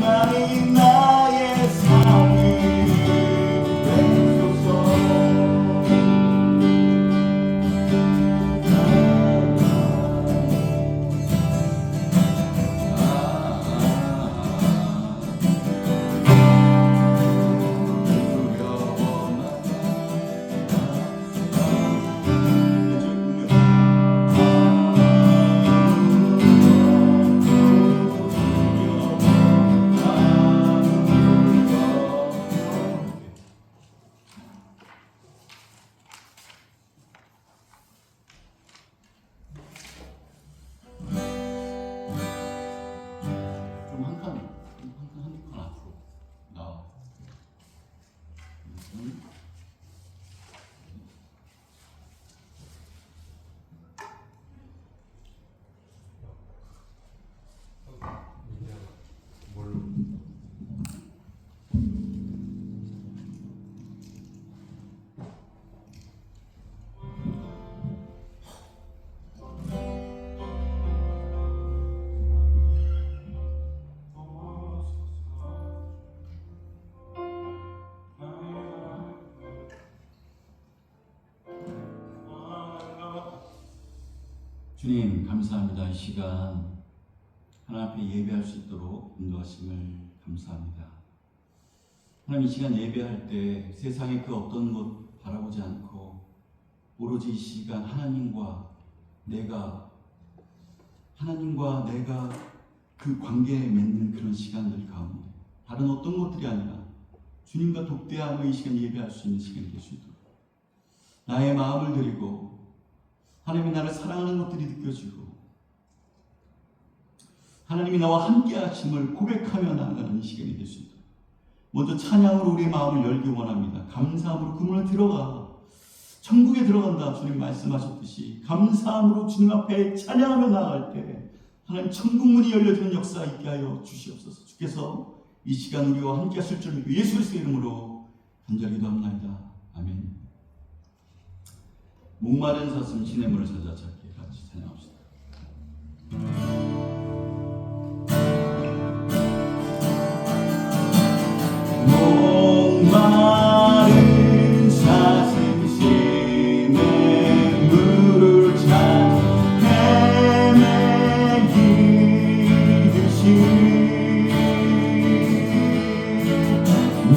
하나님 나의 삶이 되소서. 주님 감사합니다. 이 시간 하나님 앞에 예배할 수 있도록 인도하심을 감사합니다. 하나님 이 시간 예배할 때 세상의 그 어떤 것 바라보지 않고 오로지 이 시간 하나님과 내가 그 관계에 맺는 그런 시간들 가운데 다른 어떤 것들이 아니라 주님과 독대하며 이 시간 예배할 수 있는 시간이 될 수 있도록 나의 마음을 드리고 하나님이 나를 사랑하는 것들이 느껴지고 하나님이 나와 함께 하심을 고백하며 나아가는 시간이 될 수 있도록 먼저 찬양으로 우리의 마음을 열기 원합니다. 감사함으로 그 문을 들어가 천국에 들어간다 주님 말씀하셨듯이 감사함으로 주님 앞에 찬양하며 나아갈 때 하나님 천국 문이 열려지는 역사 있게 하여 주시옵소서. 주께서 이 시간 우리와 함께 하실 줄 믿고 예수 그리스도의 이름으로 간절히 기도합나이다. 아멘. 목마른 사슴 시냇물을 찾아 찾기 같이 찬양합시다. 목마른 사슴 시냇물을 찾아 헤매이듯이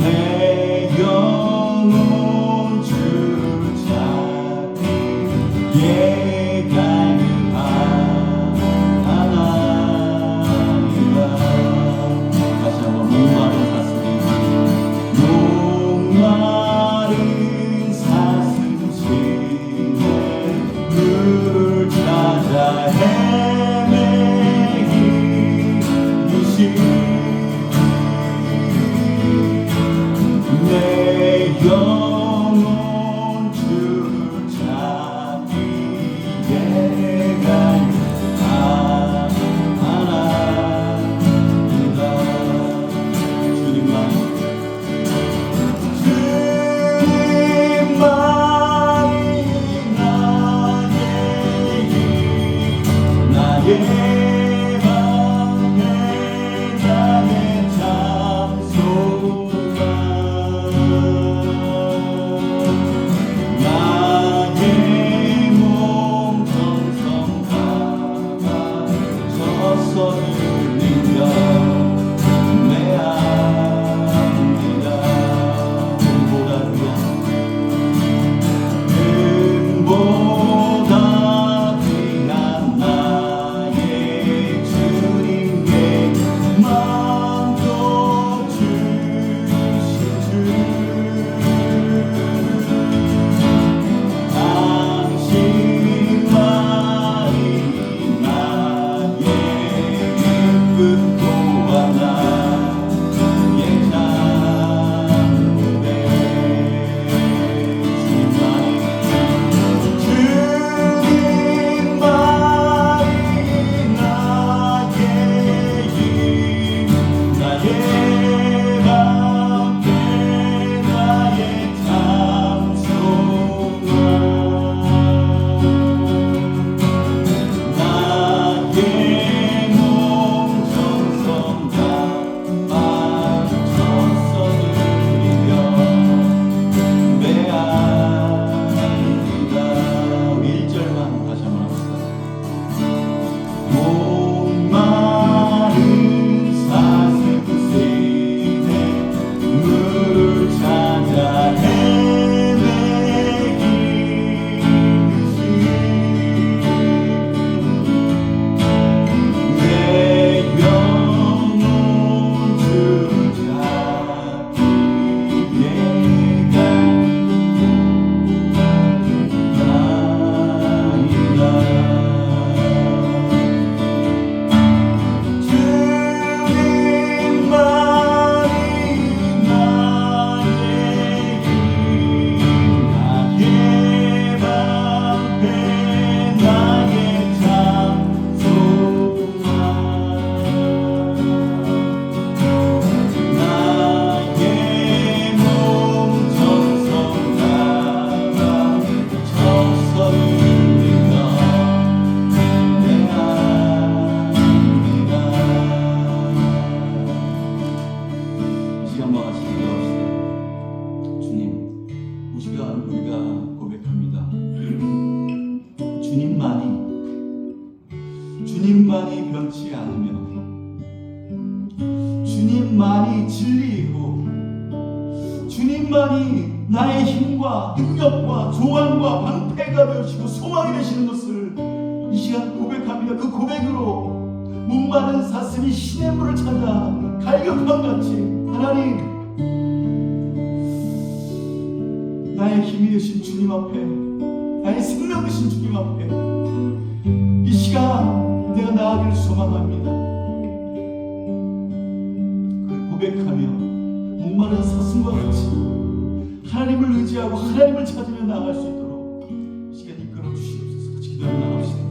내 영혼 주를 찾기 예가는 주님만이 진리이고 주님만이 나의 힘과 능력과 조항과 방패가 되시고 소망이 되시는 것을 이 시간 고백합니다. 그 고백으로 목마른 사슴이 신의 물을 찾아 갈급한 같이 하나님, 나의 힘이 되신 주님 앞에, 나의 생명 되신 주님 앞에 이 시간 내가 나아가길 소망합니다. 그 고백하며 목마른 사슴과 같이 하나님을 의지하고 하나님을 찾으며 나아갈 수 있도록 이 시간 이끌어 주시옵소서. 같이 기도하며 나갑시다.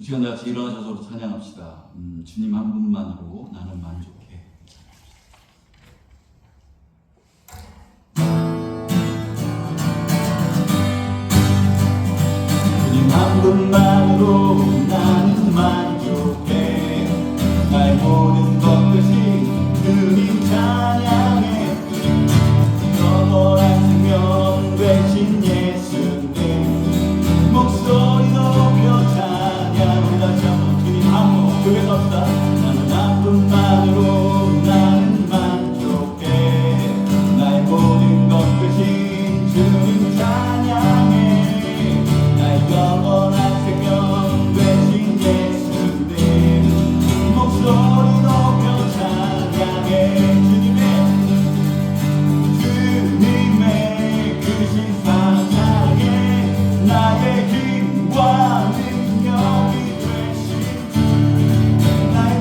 시간 다 같이 일어나셔서 서로 찬양합시다. 주님 한 분만으로 나는 만족해. 주님 한 분만으로 나는 만족해. 나의 모든 것 대신 주님 찬양해. 영원한 생명 되신 예수님 목소리 높여 고백합시다. 나는 한 분만으로 나는 만족해. 나의 모든 것 되신 주님 찬양해. 나의 영원한 생명 되신 예수님 목소리 높여 찬양해. 주님의 그 신사랑에 나의 힘과 능력이 되신 나의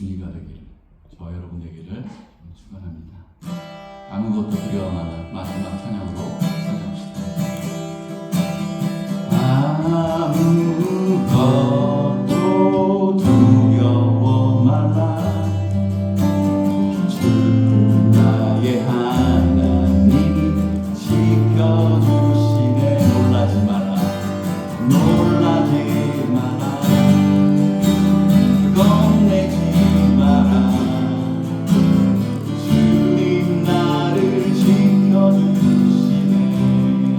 주니가 되기를 저와 여러분 되기를 축원합니다. 아무것도 두려워 말라. 마지막 찬양으로 찬양합시다. 아무것도 두려워 말라. 주 나의 하나님이 지켜주시네. 놀라지 마라. 놀라지 마라. 겁내지 마라. 주님 나를 지켜주시네.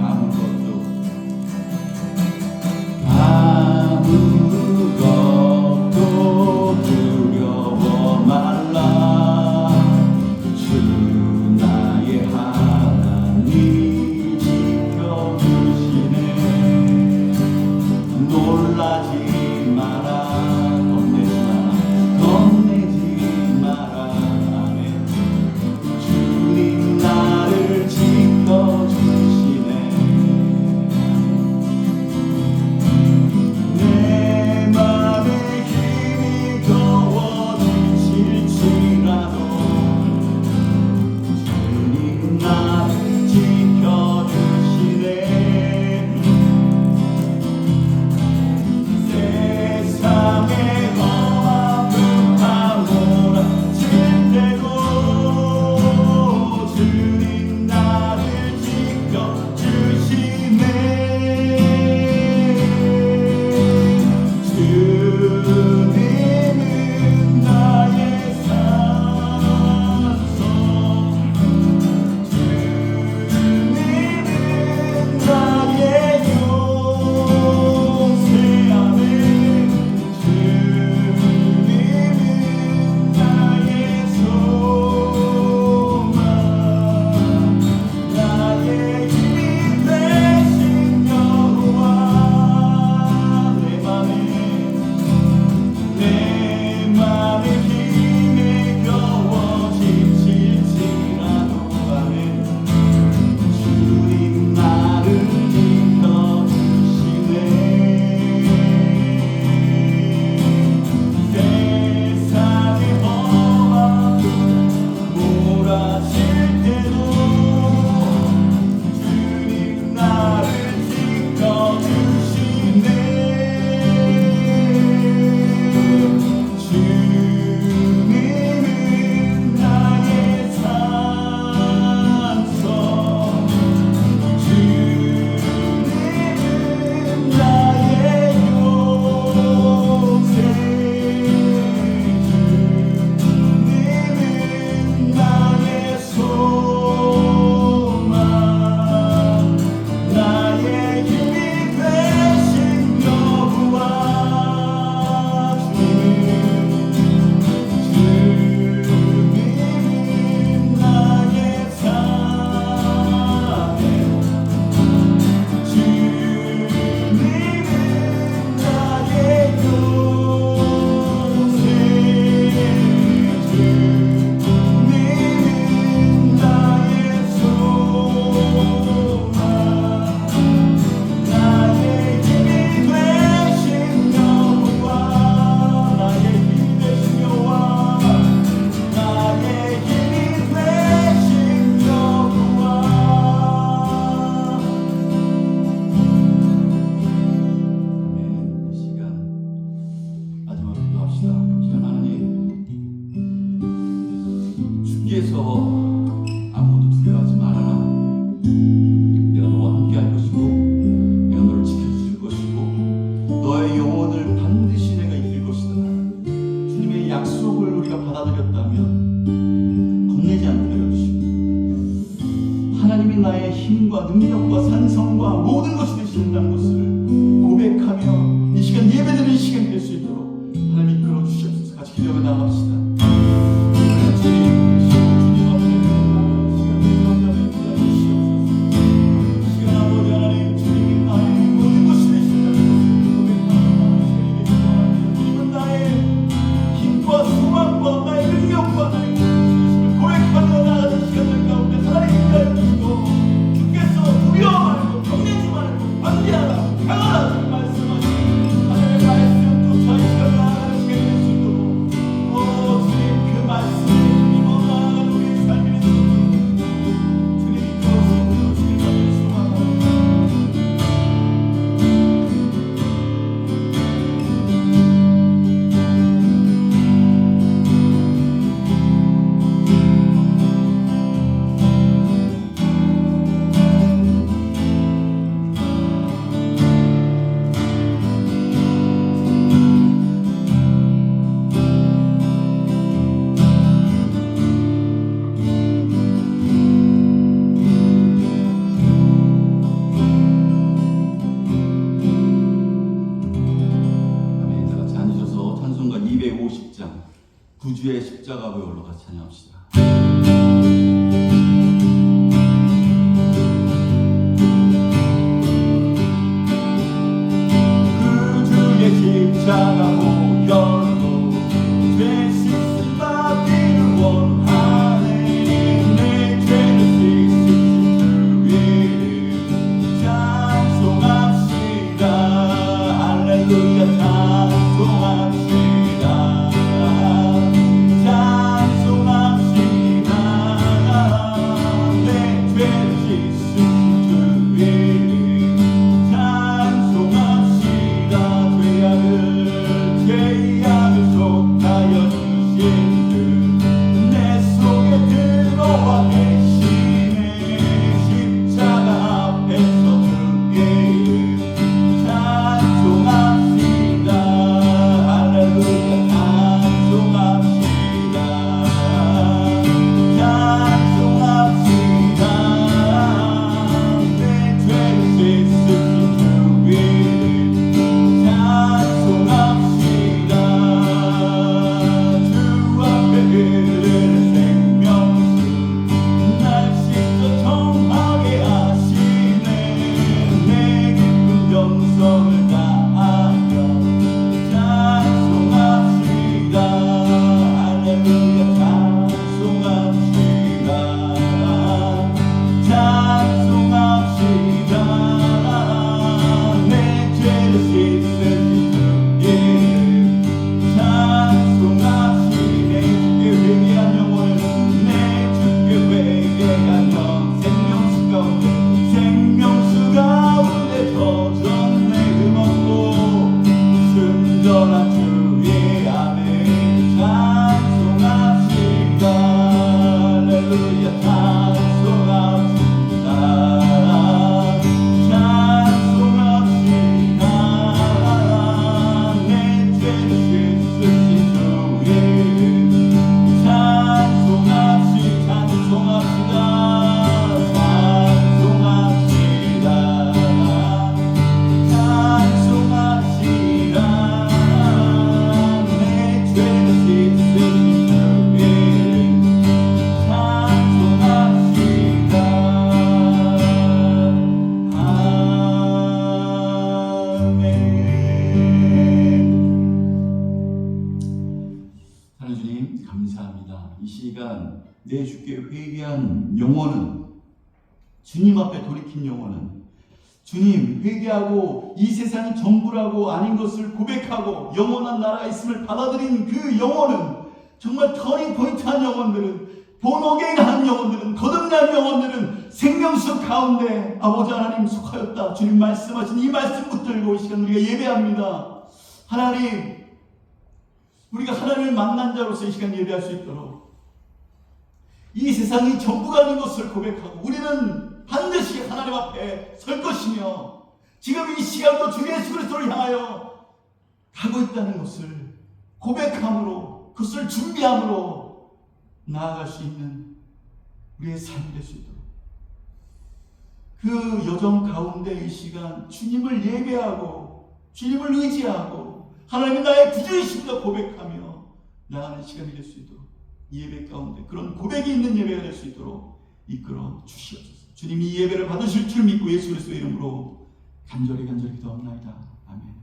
아무것도 주께서 아무도 두려워하지 말아라. 내가 너와 함께 할 것이고 내가 너를 지켜줄 것이고 너의 영혼을 반드시 내가 이끌 것이다. 주님의 약속을 우리가 받아들였다면 겁내지 않게 하여 주시고 하나님이 나의 힘과 능력과 산성과 모든 것이 되신다는 것을 고백하며 이 시간 예배드리는 시간이 될 수 있도록 하나님 이끌어 주시옵소서. 같이 기도하며 나갑시다. 구주의 십자가 보혈로 같이 찬양합시다. 구주의 십자가 보혈로 죄 씻음 받기를 원하네. 내 죄를 씻으신 주 이름 찬송합시다. 할렐루야 찬송합시다. 내 주께 회개한 영혼은, 주님 앞에 돌이킨 영혼은, 주님 회개하고 이 세상이 전부라고 아닌 것을 고백하고 영원한 나라가 있음을 받아들인 그 영혼은, 정말 터닝 포인트한 영혼들은, 본어게인한 영혼들은, 거듭난 영혼들은 생명수 가운데 아버지 하나님 속하였다. 주님 말씀하신 이 말씀 붙들고 이 시간 우리가 예배합니다. 하나님, 우리가 하나님을 만난 자로서 이 시간 예배할 수 있도록 이 세상이 전부가 아닌 것을 고백하고 우리는 반드시 하나님 앞에 설 것이며 지금 이 시간도 주 예수 그리스도를 향하여 가고 있다는 것을 고백함으로 그것을 준비함으로 나아갈 수 있는 우리의 삶이 될 수 있도록 그 여정 가운데 이 시간 주님을 예배하고 주님을 의지하고 하나님은 나의 구주이십니다 고백하며 나아가는 시간이 될 수 있도록 이 예배 가운데 그런 고백이 있는 예배가 될 수 있도록 이끌어 주시옵소서. 주님이 이 예배를 받으실 줄 믿고 예수 그리스도의 이름으로 간절히 기도합나이다. 아멘.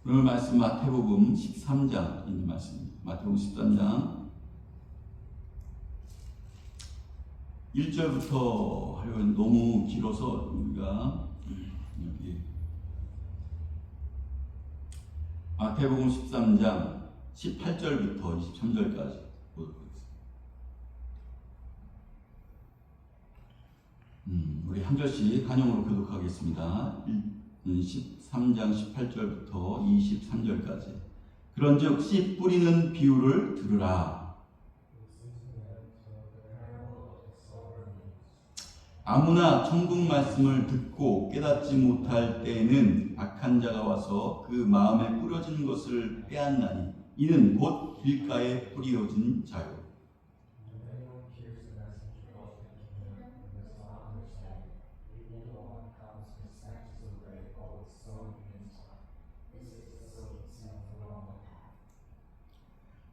오늘 말씀 마태복음 13장 있는 말씀입니다. 마태복음 13장 1절부터 하려면 너무 길어서 우리가 여기 마태복음 13장 18절부터 23절까지 보도록 하겠습니다. 우리 한 절씩 한영으로 교독하겠습니다. 13장 18절부터 23절까지. 그런즉 씨 뿌리는 비유를 들으라. 아무나 천국 말씀을 듣고 깨닫지 못할 때에는 악한 자가 와서 그 마음에 뿌려진 것을 빼앗나니 이는 곧 길가에 뿌려진 자요.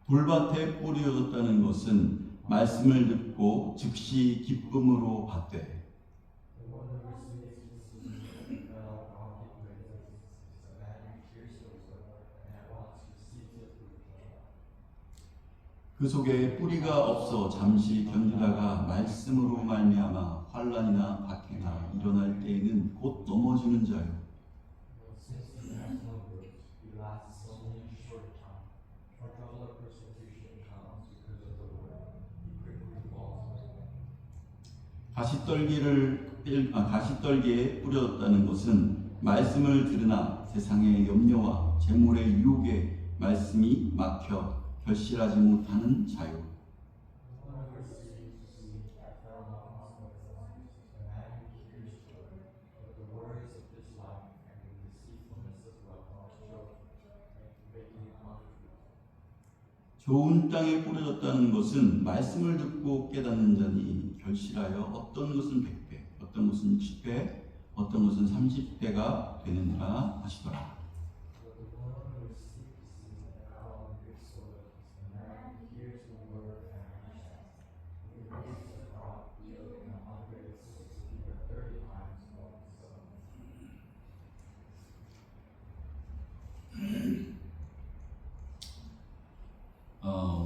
돌밭에 뿌려졌다는 것은 말씀을 듣고 즉시 기쁨으로 받되 그 속에 뿌리가 없어 잠시 견디다가 말씀으로 말미암아 환난이나 박해나 일어날 때에는 곧 넘어지는 자요. 가시떨기에 뿌려졌다는 것은 말씀을 들으나 세상의 염려와 재물의 유혹에 말씀이 막혀 결실하지 못하는 자요. 좋은 땅에 뿌려졌다는 것은 말씀을 듣고 깨닫는 자니 결실하여 어떤 것은 100배, 어떤 것은 60배, 어떤 것은 30배가 되느니라 하시더라.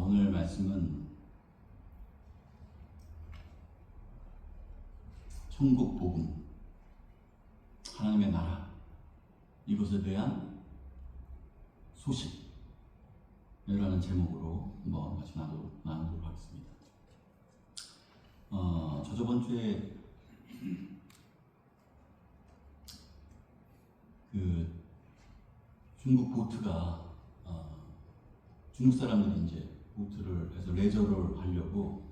오늘 말씀은 천국 복음, 하나님의 나라, 이것에 대한 소식이라는 제목으로 한번 같이 나누도록 하겠습니다. 저번 주에 그 중국 보트가 중국 사람들이 이제 보트를 해서 레저를 하려고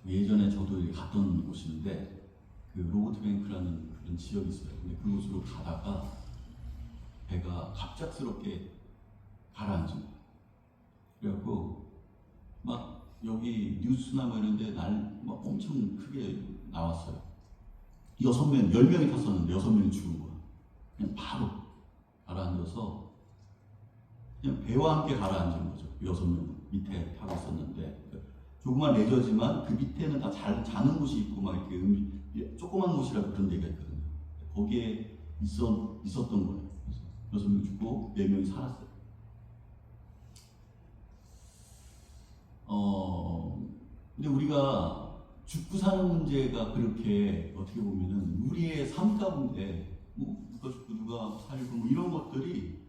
예전에 저도 갔던 곳인데 그 로버트뱅크라는 그런 지역이 있어요. 근데 그곳으로 가다가 배가 갑작스럽게 가라앉은 거예요. 그래갖고 막 여기 뉴스나 뭐 이런데 막 엄청 크게 나왔어요. 10명이 탔었는데 6명이 죽은 거야. 그냥 바로 가라앉아서 그냥 배와 함께 가라앉은 거죠. 6명은 밑에 타고 있었는데 조그만 레저지만 그 밑에는 다 자는 곳이 있고 막 이렇게 조그만 곳이라도 그런 데가 있거든요. 거기에 있었던 거예요. 그래서 6명 죽고 4명이 살았어요. 근데 우리가 죽고 사는 문제가 그렇게 어떻게 보면은 우리의 삶 가운데 누가 죽고 누가 살고 뭐 이런 것들이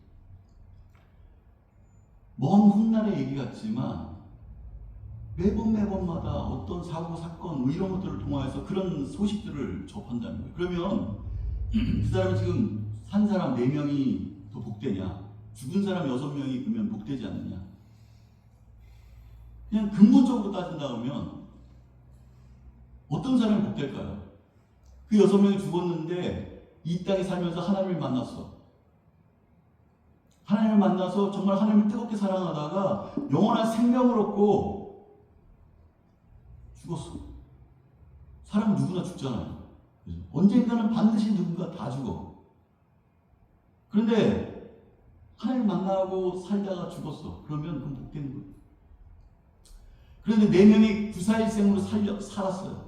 먼 훗날의 얘기 같지만 매번마다 어떤 사고, 사건 뭐 이런 것들을 통해서 그런 소식들을 접한다는 거예요. 그러면 그 사람이 지금 산 사람 4명이 더 복되냐? 죽은 사람 6명이 그러면 복되지 않느냐? 그냥 근본적으로 따진다면 어떤 사람이 복될까요? 그 6명이 죽었는데 이 땅에 살면서 하나님을 만났어. 하나님을 만나서 정말 하나님을 뜨겁게 사랑하다가 영원한 생명을 얻고 죽었어. 사람은 누구나 죽잖아요. 그죠? 언젠가는 반드시 누군가 다 죽어. 그런데 하나님 만나고 살다가 죽었어. 그러면 그건 복되는 거예요. 그런데 4명이 구사일생으로 살았어요.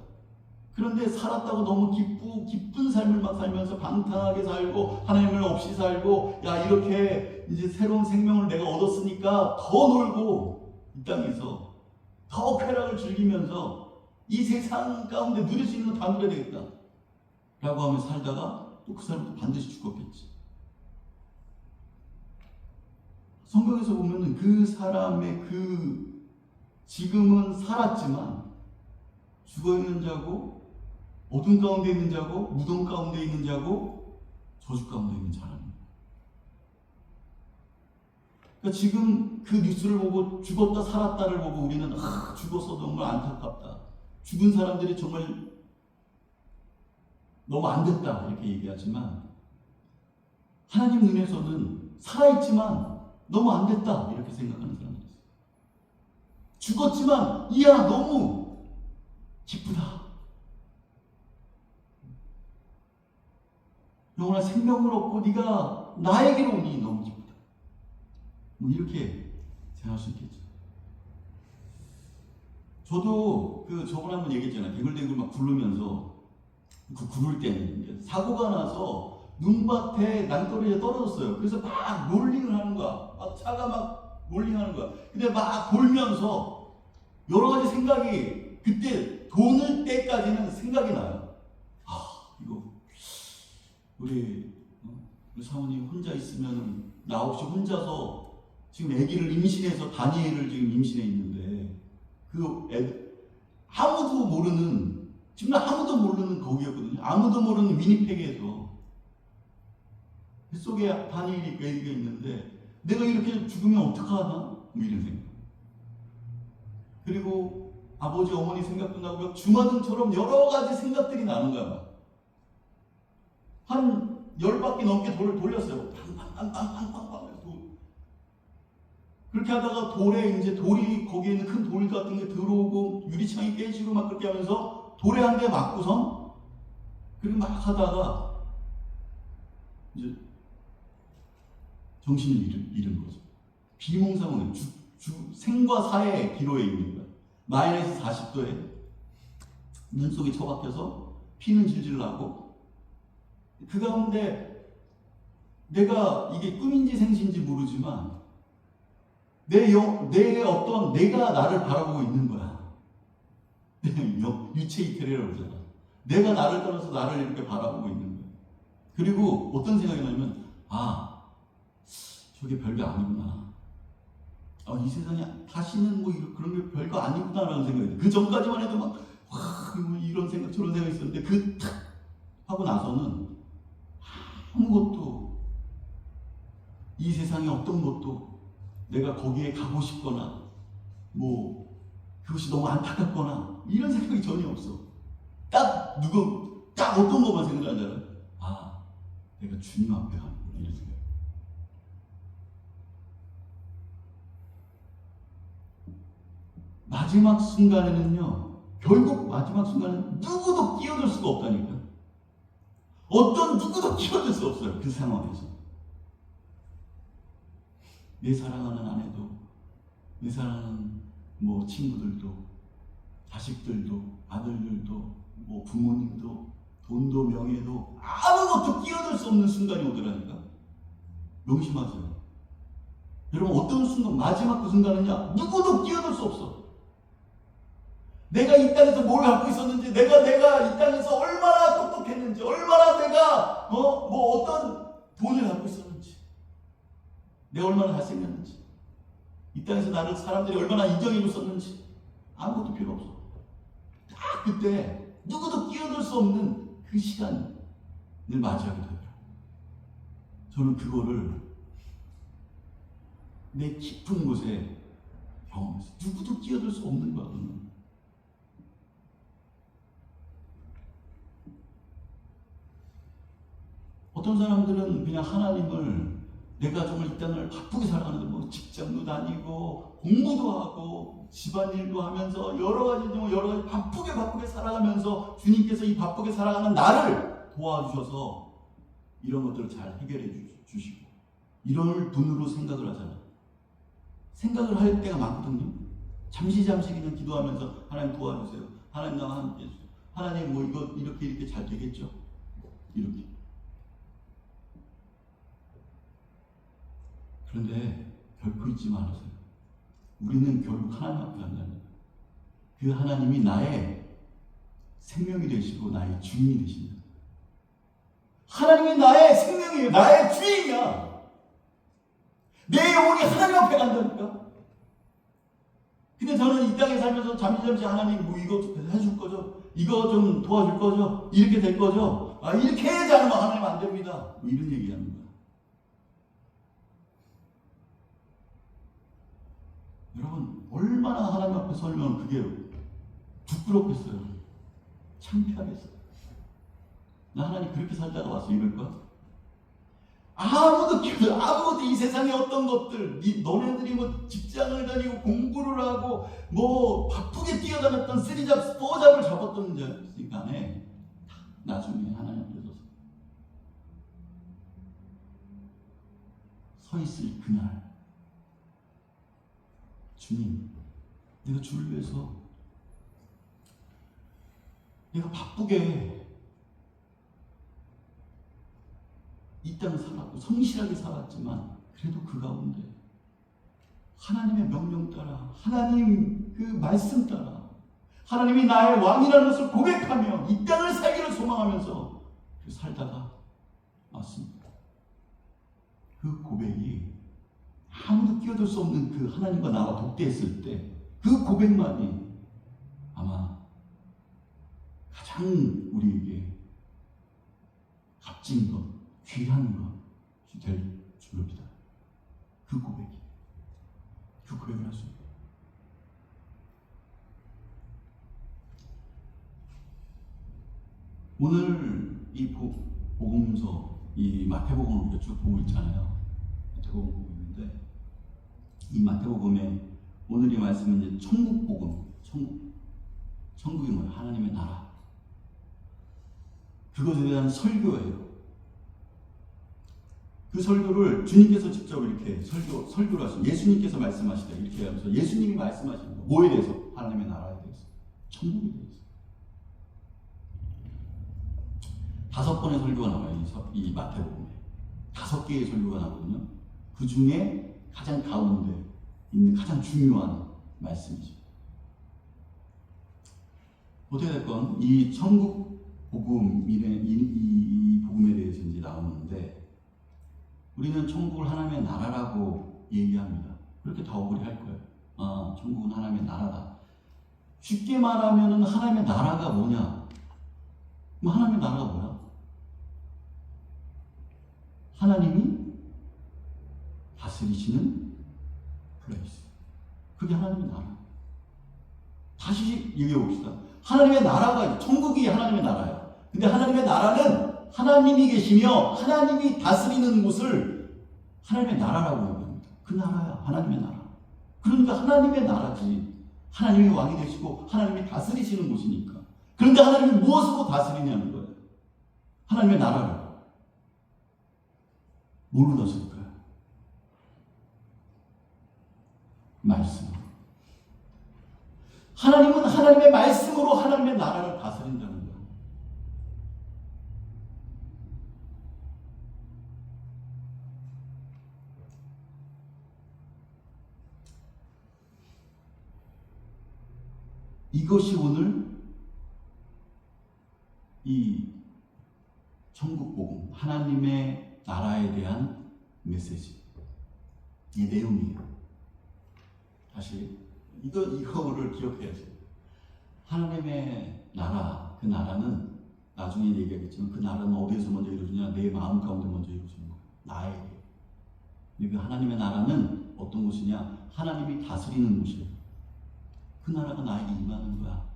그런데 살았다고 너무 기쁜 삶을 막 살면서 방탕하게 살고 하나님을 없이 살고, 야, 이렇게 이제 새로운 생명을 내가 얻었으니까 더 놀고 이 땅에서 더 쾌락을 즐기면서 이 세상 가운데 누릴 수 있는 거 다 누려야 되겠다 라고 하면서 살다가 또 그 사람도 반드시 죽었겠지. 성경에서 보면은 그 사람의 지금은 살았지만 죽어있는 자고 어둠 가운데 있는 자고 무덤 가운데 있는 자고 저주 가운데 있는 자랍니다. 그러니까 지금 그 뉴스를 보고 죽었다 살았다를 보고 우리는 죽어서 너무 안타깝다, 죽은 사람들이 정말 너무 안 됐다 이렇게 얘기하지만, 하나님 눈에서는 살아있지만 너무 안 됐다 이렇게 생각하는 사람들이 있어요. 죽었지만 이야 너무 기쁘다, 영원한 생명을 얻고 네가 나에게로 오니 너무 기쁘다, 뭐 이렇게 생각할 수 있겠죠. 저도 저번에 한번 얘기했잖아요. 대굴대굴 막 굴르면서 굴을 때는 사고가 나서 눈밭에 낭떠러지가 떨어졌어요. 그래서 막 롤링을 하는 거야. 막 차가 막 롤링하는 거야. 근데 막 돌면서 여러 가지 생각이, 그때 도는 때까지는 생각이 나요. 이거 우리 사모님 혼자 있으면 나 없이 혼자서 지금 아기를 임신해서 다니엘을 지금 임신해 있는데 아무도 모르는, 정말 아무도 모르는 거기였거든요. 아무도 모르는 위니펙에서 뱃속에 다니엘이 아기가 있는데 내가 이렇게 죽으면 어떡하나? 뭐 이런 생각. 그리고 아버지 어머니 생각도 나고 주마등처럼 여러 가지 생각들이 나는 거야. 한 10바퀴 넘게 돌을 돌렸어요. 빵빵빵빵빵빵. 그렇게 하다가 돌이 거기에 있는 큰 돌 같은 게 들어오고 유리창이 깨지고 막 그렇게 하면서 돌에 한 대 맞고선 그렇게 막 하다가 이제 정신을 잃은 거죠. 비몽사몽, 생과 사의 기로에 있는 거야. 마이너스 40도에 눈 속에 처박혀서 피는 질질 나고, 그 가운데 내가 이게 꿈인지 생시인지 모르지만 내가 나를 바라보고 있는 거야. 유체이태리라고 그러잖아. 내가 나를 떠나서 나를 이렇게 바라보고 있는 거야. 그리고 어떤 생각이 나면, 저게 별거 아니구나. 이 세상에 다시는 뭐 그런 게 별거 아니구나라는 생각이 그 전까지만 해도 막 이런 생각 저런 생각이 있었는데 탁 하고 나서는 아무것도, 이 세상에 어떤 것도 내가 거기에 가고 싶거나 뭐 그것이 너무 안타깝거나 이런 생각이 전혀 없어. 딱 어떤 것만 생각하잖아요. 내가 주님 앞에 가는구나, 이런 생각. 마지막 순간에는요, 결국 마지막 순간은 누구도 끼어들 수가 없다니까. 어떤 누구도 끼어들 수 없어요. 그 상황에서. 내 사랑하는 아내도, 내 사랑하는 뭐 친구들도, 자식들도, 아들들도, 뭐 부모님도, 돈도 명예도 아무것도 끼어들 수 없는 순간이 오더라니까. 명심하세요. 여러분, 어떤 순간, 마지막 그 순간은요, 누구도 끼어들 수 없어. 내가 이 땅에서 뭘 갖고 있었는지, 내가 이 땅에서 얼마나 똑똑했는지, 얼마나 내가 어떤 돈을 갖고 있었는지, 내가 얼마나 잘생겼는지, 이 땅에서 나를 사람들이 얼마나 인정해 줬었는지 아무것도 필요 없어. 딱 그때 누구도 끼어들 수 없는 그 시간을 맞이하게 되더라고요. 저는 그거를 내 깊은 곳에 경험했어. 누구도 끼어들 수 없는 거야. 그는. 어떤 사람들은 그냥 하나님을 내가 정말 이 땅을 바쁘게 살아가는데 뭐 직장도 다니고 공부도 하고 집안일도 하면서 여러 가지 바쁘게 살아가면서 주님께서 이 바쁘게 살아가는 나를 도와주셔서 이런 것들을 잘 해결해 주시고 이럴 분으로 생각을 하잖아. 생각을 할 때가 많거든요. 잠시 그냥 기도하면서 하나님 도와주세요. 하나님 나와 함께 해주세요. 하나님 뭐 이거 이렇게 잘 되겠죠? 이렇게. 그런데 결코 잊지 말아세요. 우리는 결국 하나님 앞에 간다는 거예요. 그 하나님이 나의 생명이 되시고 나의 주인이 되신다. 하나님이 나의 생명이에요. 나의 주인이야. 내 영혼이 하나님 앞에 간다니까. 근데 저는 이 땅에 살면서 잠시 하나님 뭐 이거 해줄 거죠? 이거 좀 도와줄 거죠? 이렇게 될 거죠? 이렇게 해야지 않으면 하나님 안 됩니다. 뭐 이런 얘기하는 거야. 여러분 얼마나 하나님 앞에 설면 그게 부끄럽겠어요. 창피하겠어요. 나 하나님 그렇게 살다가 와서 이럴까? 아무것도 이 세상에 어떤 것들 너네들이 뭐 직장을 다니고 공부를 하고 뭐 바쁘게 뛰어다녔던 3잡 4잡을 잡았던 간에 나중에 하나님 앞에 서 있을 그날 주님, 내가 주를 위해서 내가 바쁘게 이 땅을 살았고 성실하게 살았지만 그래도 그 가운데 하나님의 명령 따라 하나님 그 말씀 따라 하나님이 나의 왕이라는 것을 고백하며 이 땅을 살기를 소망하면서 살다가 왔습니다. 그 고백이 아무도 끼어들 수 없는 그 하나님과 나와 독대했을 때 그 고백만이 아마 가장 우리에게 값진 것, 귀한 것이 될 줄 믿어요. 그 고백을 할 수 있어요. 오늘 이 복음서, 이 마태복음을 우리가 쭉 보고 있잖아요. 마태복음 보고 있는데 이 마태복음에 오늘 이 말씀은 이제 천국복음, 천국이 뭐예요? 하나님의 나라. 그것에 대한 설교예요. 그 설교를 주님께서 직접 이렇게 설교를 하시고 예수님께서 말씀하시다 이렇게 하면서 예수님이 말씀하시는 거 뭐에 대해서? 하나님의 나라에 대해서, 천국에 대해서 5번의 설교가 나와요. 이 마태복음에 5개의 설교가 나오거든요. 그 중에 가장 가운데 있는 가장 중요한 말씀이죠. 어떻게 됐건 이 천국 이 복음에 대해서 이제 나오는데 우리는 천국을 하나님의 나라라고 얘기합니다. 그렇게 다 오그리 할 거예요. 천국은 하나님의 나라다. 쉽게 말하면 하나님의 나라가 뭐냐? 뭐 하나님의 나라가 뭐야? 하나님이 다스리시는 플레이스. 그게 하나님의 나라. 다시 얘기해 봅시다. 하나님의 나라가, 천국이 하나님의 나라예요. 근데 하나님의 나라는 하나님이 계시며 하나님이 다스리는 곳을 하나님의 나라라고 얘기합니다. 그 나라야, 하나님의 나라. 그러니까 하나님의 나라지. 하나님이 왕이 되시고 하나님이 다스리시는 곳이니까. 그런데 하나님이 무엇으로 다스리냐는 거예요. 하나님의 나라를. 뭘로 다스릴까요? 말씀으로. 하나님은 하나님의 말씀으로 하나님의 나라를 다스린다는 거예요. 이것이 오늘 이 천국복음, 하나님의 나라에 대한 메시지, 이 내용이에요. 다시 이거를 기억해야죠. 하나님의 나라, 그 나라는 나중에 얘기하겠지만 그 나라는 어디에서 먼저 이루어지냐? 내 마음 가운데 먼저 이루어지는 거예요. 나에게. 그 하나님의 나라는 어떤 곳이냐? 하나님이 다스리는 곳이에요. 그 나라가 나에게 임하는 거야.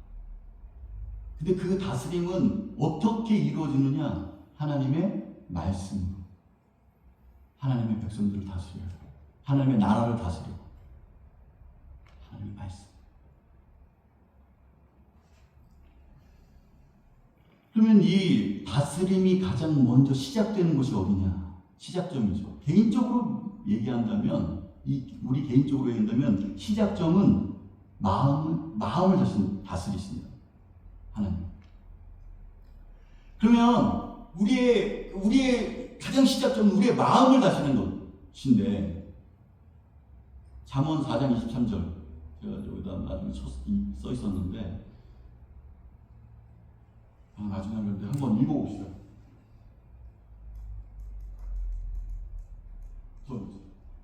근데 그 다스림은 어떻게 이루어지느냐? 하나님의 말씀으로. 하나님의 백성들을 다스려요. 하나님의 나라를 다스려요. 하나님의 말씀. 그러면 이 다스림이 가장 먼저 시작되는 곳이 어디냐? 시작점이죠. 개인적으로 얘기한다면, 우리 개인적으로 얘기한다면, 시작점은 마음을 다스리십니다. 하나님. 그러면 우리의 가장 시작점은 우리의 마음을 다스리는 것인데, 잠언 4장 23절, 제가 여기다 나중에 써 있었는데, 나중에 하는데 한번 읽어봅시다.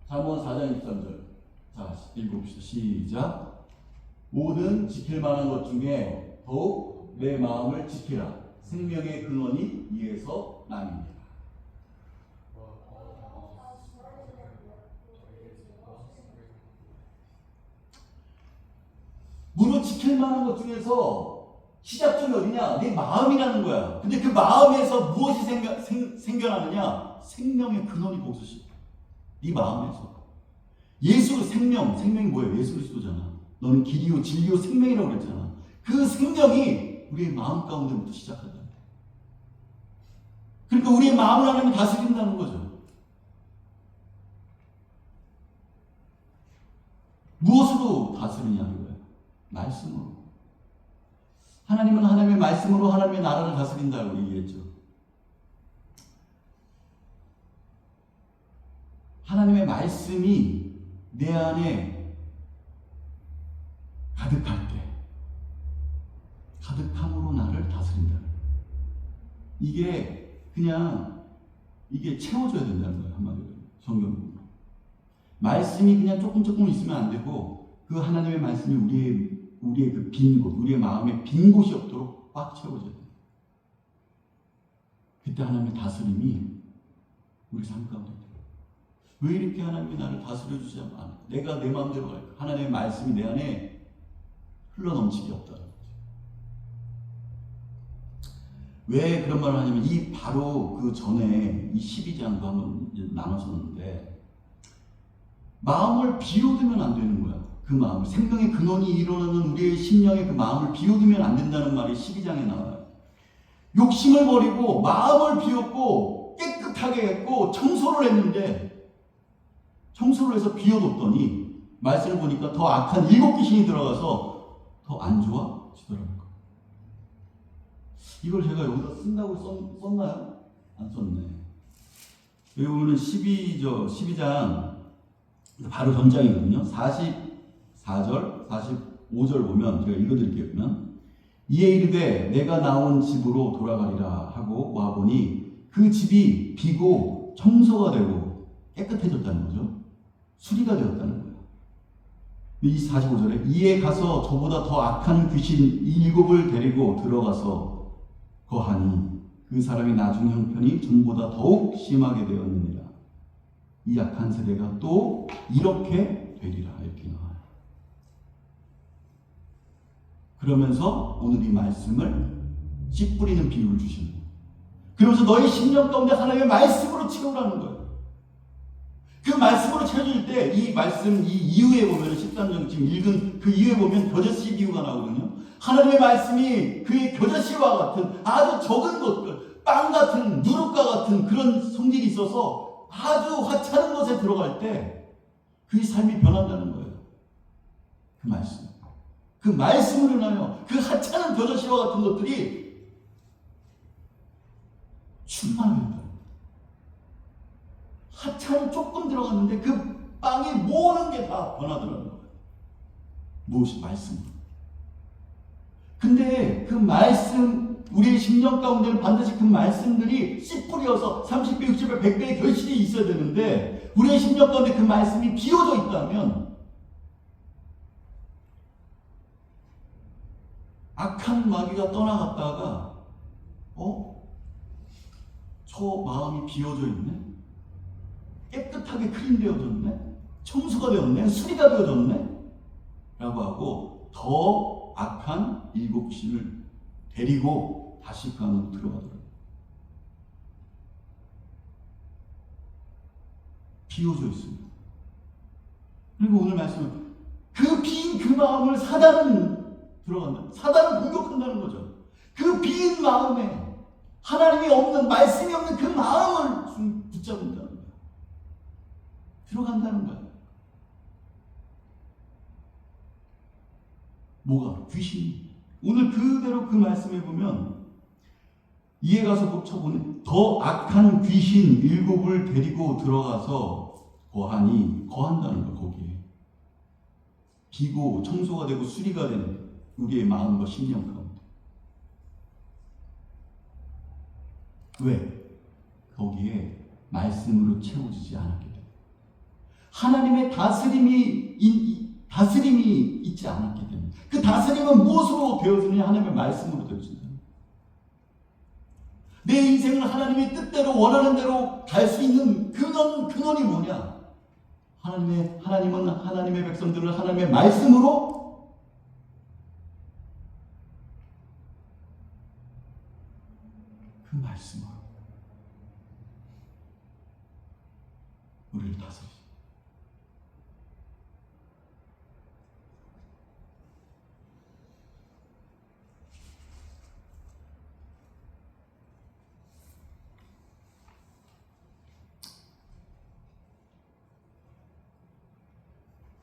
잠언 4장 23절. 자, 읽어봅시다. 시작. 모든 지킬 만한 것 중에 더욱 내 마음을 지키라. 생명의 근원이 이에서 나니라. 무릇 지킬 만한 것 중에서 시작점이 어디냐? 내 마음이라는 거야. 근데 그 마음에서 무엇이 생겨나느냐? 생명의 근원이 거기서 시작해. 네 마음에서. 생명이 뭐예요? 예수 그리스도잖아. 너는 길이요 진리요 생명이라고 그랬잖아. 그 생명이 우리의 마음 가운데부터 시작하다. 그러니까 우리의 마음을 하나님이 다스린다는 거죠. 무엇으로 다스리냐 이거예요. 말씀으로. 하나님은 하나님의 말씀으로 하나님의 나라를 다스린다고 얘기했죠. 하나님의 말씀이 내 안에 가득할 때, 가득함으로 나를 다스린다. 이게 채워져야 된다는 거예요. 한마디로. 성경으로. 말씀이 그냥 조금 있으면 안 되고, 그 하나님의 말씀이 우리의 그 빈 곳, 우리의 마음에 빈 곳이 없도록 꽉 채워져야 돼요. 그때 하나님의 다스림이 우리 삶 가운데 돼요. 왜 이렇게 하나님이 나를 다스려주지 않아? 내가 내 마음대로 갈까? 하나님의 말씀이 내 안에 흘러넘치게 없다는 거죠. 왜 그런 말을 하냐면, 바로 그 전에 이 12장도 한번 나눴었는데, 마음을 비워두면 안 되는 거야. 그 마음을. 생명의 근원이 일어나는 우리의 심령의 그 마음을 비워두면 안 된다는 말이 12장에 나와요. 욕심을 버리고 마음을 비웠고 깨끗하게 했고 청소를 했는데, 청소를 해서 비워뒀더니 말씀을 보니까 더 악한 7귀신이 들어가서 더 안 좋아지더라고요. 이걸 제가 여기다 쓴다고 썼나요? 안 썼네. 여기 보면 12장 바로 전장이거든요. 44절, 45절 보면 제가 읽어드릴게요. 그러면 이에 이르되 내가 나온 집으로 돌아가리라 하고 와보니 그 집이 비고 청소가 되고 깨끗해졌다는 거죠. 수리가 되었다는 거예요. 이 45절에 이에 가서 저보다 더 악한 귀신 7을 데리고 들어가서 거하니 그 사람의 나중 형편이 전보다 더욱 심하게 되었느니라. 이 약한 세대가 또 이렇게 되리라. 이렇게 나와요. 그러면서 오늘 이 말씀을 씨 뿌리는 비유를 주시는 거예요. 그러면서 너의 심령 가운데 하나님의 말씀으로 채우라는 거예요. 그 말씀으로 채워질 때 이 말씀, 이 이후에 보면 13장 지금 읽은 그 이후에 보면 겨자씨 비유가 나오거든요. 하나님의 말씀이 그의 겨자씨와 같은 아주 적은 것들, 빵 같은 누룩과 같은 그런 성질이 있어서 아주 화창한 것에 들어갈 때 그의 삶이 변한다는 거예요. 그 말씀. 그 말씀으로 인하여 그 하찮은 겨자씨와 같은 것들이 충만하게 된다. 하찮이 조금 들어갔는데 그 빵이 모든 게 다 변하더라는 거예요. 무엇이? 말씀으로. 근데 그 말씀, 우리의 심령 가운데는 반드시 그 말씀들이 씨 뿌려서 30배, 60배, 100배의 결실이 있어야 되는데 우리의 심령 가운데 그 말씀이 비워져 있다면 악한 마귀가 떠나갔다가 저 마음이 비워져 있네? 깨끗한 깨끗하게 크림되어졌네, 청소가 되었네, 수리가 되어졌네 라고 하고 더 악한 일곱 귀신을 데리고 다시 그 안으로 들어가더라고요. 비워져 있습니다. 그리고 오늘 말씀은 그 빈 그 마음을 사단은 들어간다. 사단은 공격한다는 거죠. 그 빈 마음에 하나님이 없는, 말씀이 없는 그 마음을 붙잡는다는 거예요. 들어간다는 거예요. 뭐가? 귀신이. 오늘 그대로 그 말씀에 보면 이에 가서 곱쳐보니 더 악한 귀신 일곱을 데리고 들어가서 거한다는 거. 거기에 비고 청소가 되고 수리가 되는 우리의 마음과 심령 가운데. 왜? 거기에 말씀으로 채워지지 않았기 때문에. 하나님의 다스림이 있지 않았기 때문에. 그 다스림은 무엇으로 되어지느냐? 하나님의 말씀으로 되어진다. 내 인생을 하나님의 뜻대로 원하는 대로 갈 수 있는 근원이 뭐냐? 하나님은 하나님의 백성들을 하나님의 말씀으로 그 말씀으로 우리를 다스리십니다.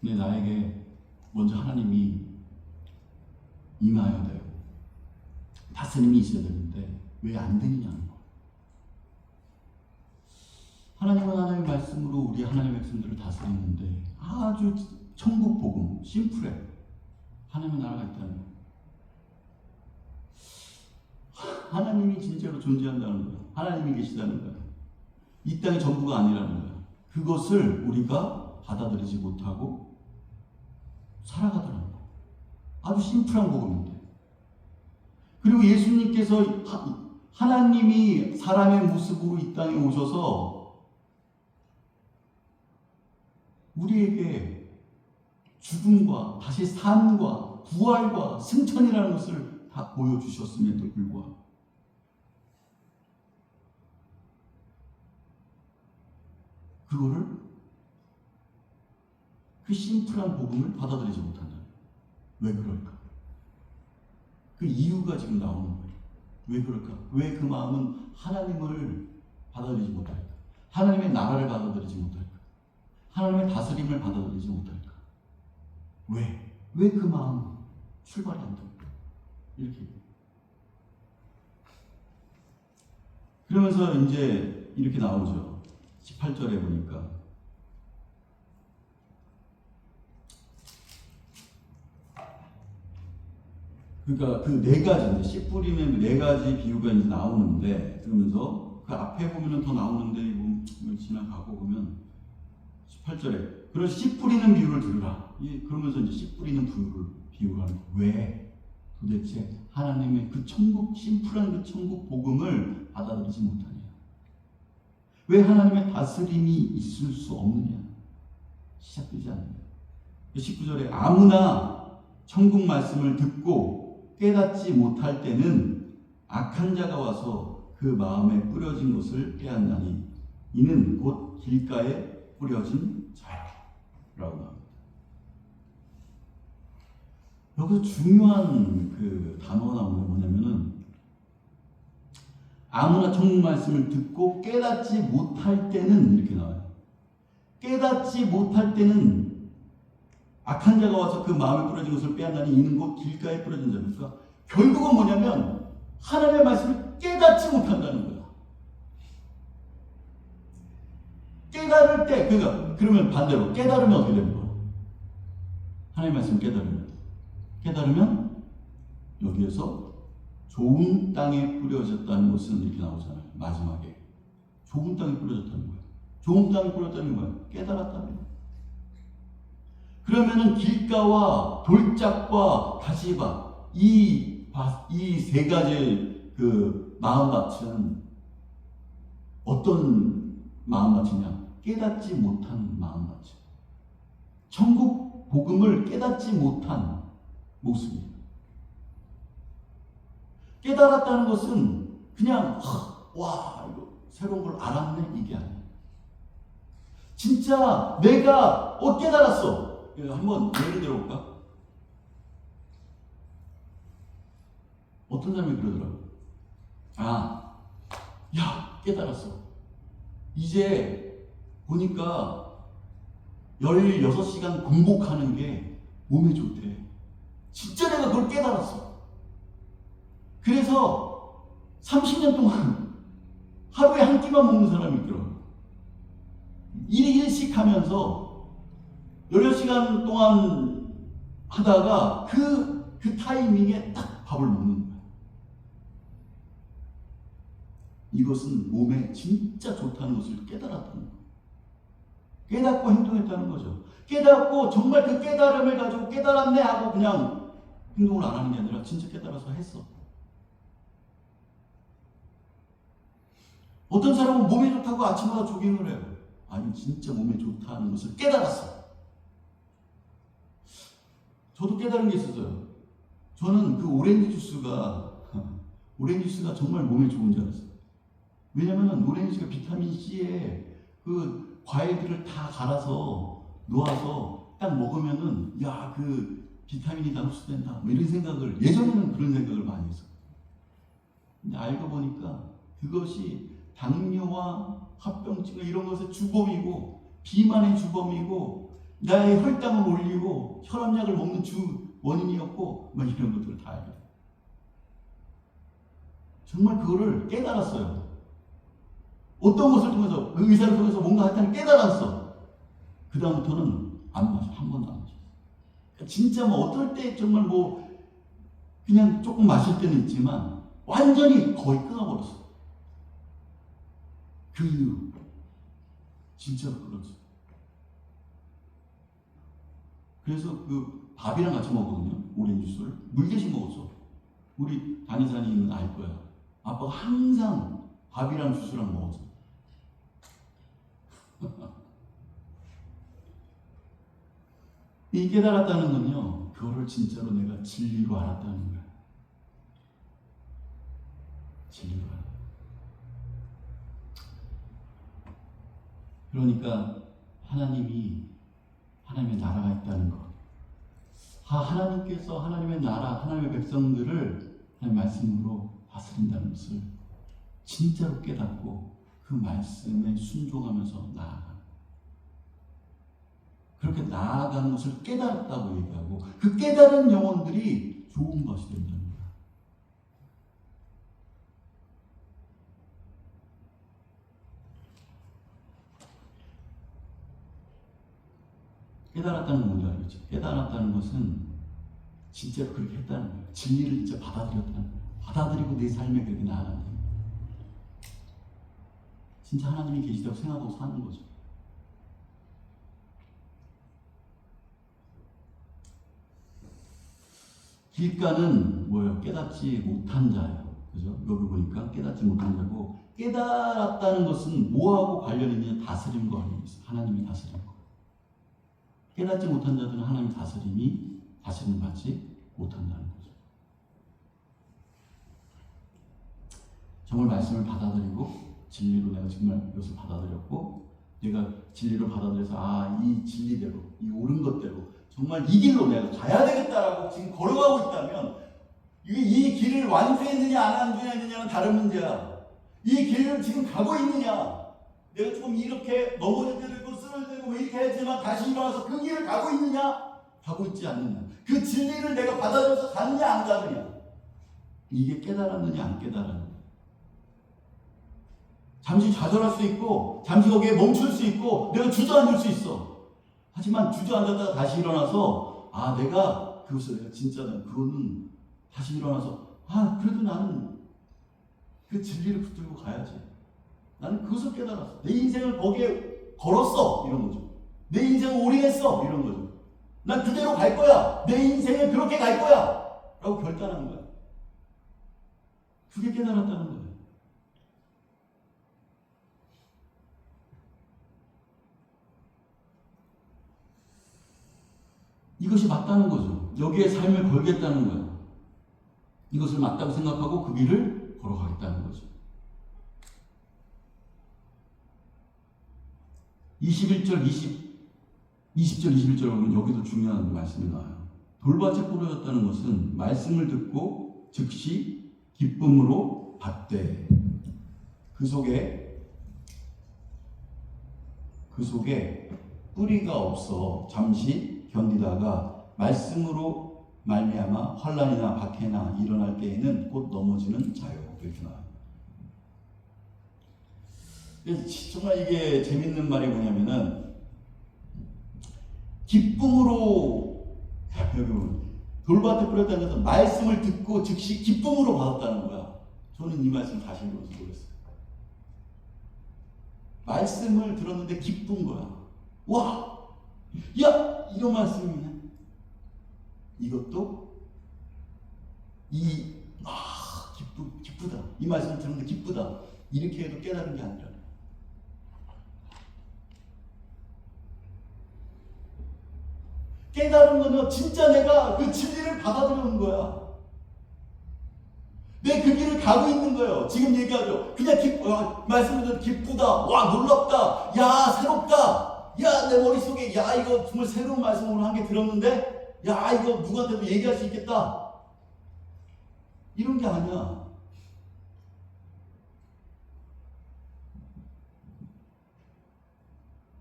근데 나에게 먼저 하나님이 임하여야 되고 다스림이 있어야 되는데 왜 안 되느냐는 거예요. 하나님은 하나님의 말씀으로 우리 하나님의 백성들을 다스리는데 아주 천국 복음, 심플해. 하나님의 나라가 있다는 거예요. 하나님이 진짜로 존재한다는 거예요. 하나님이 계시다는 거예요. 이 땅이 전부가 아니라는 거예요. 그것을 우리가 받아들이지 못하고 살아가더라는 거예요. 아주 심플한 복음인데. 그리고 예수님께서 하나님이 사람의 모습으로 이 땅에 오셔서 우리에게 죽음과 다시 삶과 부활과 승천이라는 것을 다 보여주셨음에도 불구하고 그거를 그 심플한 복음을 받아들이지 못한다. 왜 그럴까? 그 이유가 지금 나오는 거예요. 왜 그럴까? 왜 그 마음은 하나님을 받아들이지 못할까? 하나님의 나라를 받아들이지 못할까? 하나님의 다스림을 받아들이지 못할까? 왜? 왜 그 마음 출발이 안 될까? 이렇게. 그러면서 이제 이렇게 나오죠. 18절에 보니까 그러니까 그 네 가지, 씨 뿌리는 네 가지 비유가 이제 나오는데, 그러면서 그 앞에 보면은 더 나오는데, 이거 지나가고 보면 18절에 그래서 씨 뿌리는 비유를 들으라. 그러면서 이제 씨 뿌리는 비유를 하는 거예요. 왜? 도대체 하나님의 그 천국, 심플한 그 천국 복음을 받아들이지 못하냐? 왜 하나님의 다스림이 있을 수 없느냐? 시작되지 않느냐? 19절에 아무나 천국 말씀을 듣고 깨닫지 못할 때는 악한 자가 와서 그 마음에 뿌려진 것을 빼앗나니 이는 곧 길가에 뿌려진 자라고 합니다. 여기서 중요한 그 단어가 나오는 게 뭐냐면은 아무나 천국 말씀을 듣고 깨닫지 못할 때는 이렇게 나와요. 깨닫지 못할 때는 악한 자가 와서 그 마음에 뿌려진 것을 빼앗나니 이는 곧 길가에 뿌려진 자니까 결국은 뭐냐면 하나님의 말씀을 깨닫지 못한다는 거야. 깨달을 때 그러면 반대로 깨달으면 어떻게 되는 거야? 하나님의 말씀을 깨달으면 여기에서 좋은 땅에 뿌려졌다는 것은 이렇게 나오잖아요. 마지막에 좋은 땅에 뿌려졌다는 거예요. 좋은 땅에 뿌려졌다는 게 뭐예요? 깨달았다는 거예요. 그러면은 길가와 돌짝과 가시밭 이 세 가지 그 마음밭은 어떤 마음밭이냐? 깨닫지 못한 마음가짐. 천국 복음을 깨닫지 못한 모습이에요. 깨달았다는 것은 그냥 와 이거 새로운 걸 알았네 이게 아니에요. 진짜 내가 깨달았어. 한번 예를 들어볼까? 어떤 사람이 그러더라고. 야 깨달았어. 이제 보니까 16시간 공복하는 게 몸에 좋대. 진짜 내가 그걸 깨달았어. 그래서 30년 동안 하루에 한 끼만 먹는 사람이 있더라고요. 1일 1식 하면서 16시간 동안 하다가 그 타이밍에 딱 밥을 먹는 거야. 이것은 몸에 진짜 좋다는 것을 깨달았다는 거예요. 깨닫고 행동했다는 거죠. 깨닫고 정말 그 깨달음을 가지고 깨달았네 하고 그냥 행동을 안 하는 게 아니라 진짜 깨달아서 했어. 어떤 사람은 몸에 좋다고 아침마다 조깅을 해요. 아니 진짜 몸에 좋다는 것을 깨달았어. 저도 깨달은 게 있었어요. 저는 그 오렌지 주스가 정말 몸에 좋은 줄 알았어요. 왜냐면 오렌지가 비타민 C에 그 과일들을 다 갈아서 놓아서 딱 먹으면은 그 비타민이 다 흡수된다 뭐 이런 생각을, 예전에는 그런 생각을 많이 했어요. 근데 알고 보니까 그것이 당뇨와 합병증 이런 것의 주범이고, 비만의 주범이고, 나의 혈당을 올리고 혈압약을 먹는 주 원인이었고 막 이런 것들을 다 알게 돼요. 정말 그거를 깨달았어요. 어떤 것을 통해서, 그 의사를 통해서 뭔가 하여튼 깨달았어. 그 다음부터는 안 마셔. 한 번도 안 마셔. 진짜 어떨 때 정말 그냥 조금 마실 때는 있지만 완전히 거의 끊어버렸어. 그 이후로 진짜로 그렇죠. 그래서 그 밥이랑 같이 먹거든요. 오렌지 주스를 물 대신 먹었어. 우리 담임사님은 알 거야. 아빠가 항상 밥이랑 주스랑 먹었어. 이 깨달았다는 건요, 그거를 진짜로 내가 진리로 알았다는 거야. 진리로 알았다. 그러니까 하나님의 나라가 있다는 것. 하나님께서 하나님의 나라, 하나님의 백성들을 하나님의 말씀으로 다스린다는 것을 진짜로 깨닫고 그 말씀에 순종하면서 나아가는, 그렇게 나아가는 것을 깨달았다고 얘기하고, 그 깨달은 영혼들이 좋은 것이 된다는 거야. 깨달았다는 건 뭔지 알겠죠? 깨달았다는 것은 진짜로 그렇게 했다는 거예요. 진리를 진짜 받아들였다는 거예요. 받아들이고 내 삶에 그렇게 나아간다는 거예요. 진짜 하나님이 계시다고 생각하고 사는 거죠. 길가는 뭐예요? 깨닫지 못한 자예요. 그죠? 여기 보니까 깨닫지 못한 자고, 깨달았다는 것은 뭐하고 관련이 있느냐? 다스림과 관련이 있어요. 하나님의 다스림과. 깨닫지 못한 자들은 하나님의 다스림을 받지 못한다는 거죠. 정말 말씀을 받아들이고 진리로 내가 정말 이것을 받아들였고, 내가 진리로 받아들여서 이 진리대로, 이 옳은 것대로 정말 이 길로 내가 가야 되겠다라고 지금 걸어가고 있다면, 이 길을 완주했느냐 안 완주했느냐는 다른 문제야. 이 길을 지금 가고 있느냐, 내가 조금 이렇게 넘어질 때도 있고 쓰러질 때도 왜 이렇게 했지만 다시 일어나서 그 길을 가고 있느냐, 가고 있지 않느냐, 그 진리를 내가 받아들여서 가느냐 안 가느냐, 이게 깨달았느냐 안 깨달았느냐. 잠시 좌절할 수 있고 잠시 거기에 멈출 수 있고 내가 주저앉을 수 있어. 하지만 주저앉았다가 다시 일어나서 내가 진짜 그거는 다시 일어나서 그래도 나는 그 진리를 붙들고 가야지. 나는 그것을 깨달았어. 내 인생을 거기에 걸었어. 이런 거죠. 내 인생을 올인했어. 이런 거죠. 난 그대로 갈 거야. 내 인생은 그렇게 갈 거야. 라고 결단한 거야. 그게 깨달았다는 거예요. 이것이 맞다는 거죠. 여기에 삶을 걸겠다는 거야. 이것을 맞다고 생각하고 그 길을 걸어가겠다는 거죠. 20절, 21절 보면 여기도 중요한 말씀이 나와요. 돌밭에 뿌려졌다는 것은 말씀을 듣고 즉시 기쁨으로 받되 그 속에 뿌리가 없어 잠시 견디다가 말씀으로 말미암아 환난이나 박해나 일어날 때에는 곧 넘어지는 자요. 이렇게 나와요. 정말 이게 재밌는 말이 뭐냐면은 기쁨으로 여러분 돌밭에 뿌렸다는 것은 말씀을 듣고 즉시 기쁨으로 받았다는 거야. 저는 이 말씀 다시 읽어서 모르겠어요. 말씀을 들었는데 기쁜 거야. 와! 야! 이런 말씀이네. 이것도 기쁘다. 이 말씀을 들었는데 기쁘다. 이렇게 해도 깨달은 게 아니라 깨달은 거는 진짜 내가 그 진리를 받아들이는 거야. 내 그 길을 가고 있는 거예요. 지금 얘기하죠. 그냥 말씀을 듣고 기쁘다. 와, 놀랍다. 야, 새롭다. 야, 내 머릿속에 야, 이거 정말 새로운 말씀을 한 개 들었는데 야, 이거 누구한테도 얘기할 수 있겠다. 이런 게 아니야.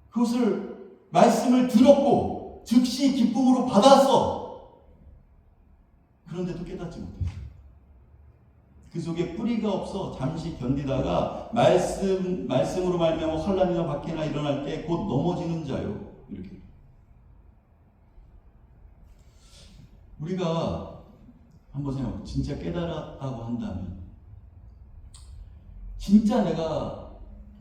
그것을 말씀을 들었고 즉시 기쁨으로 받았어. 그런데도 깨닫지 못했어. 그 속에 뿌리가 없어 잠시 견디다가 말씀으로 말미암아 환난이나 박해나 일어날 때 곧 넘어지는 자요. 이렇게. 우리가 한번 생각해. 진짜 깨달았다고 한다면 진짜 내가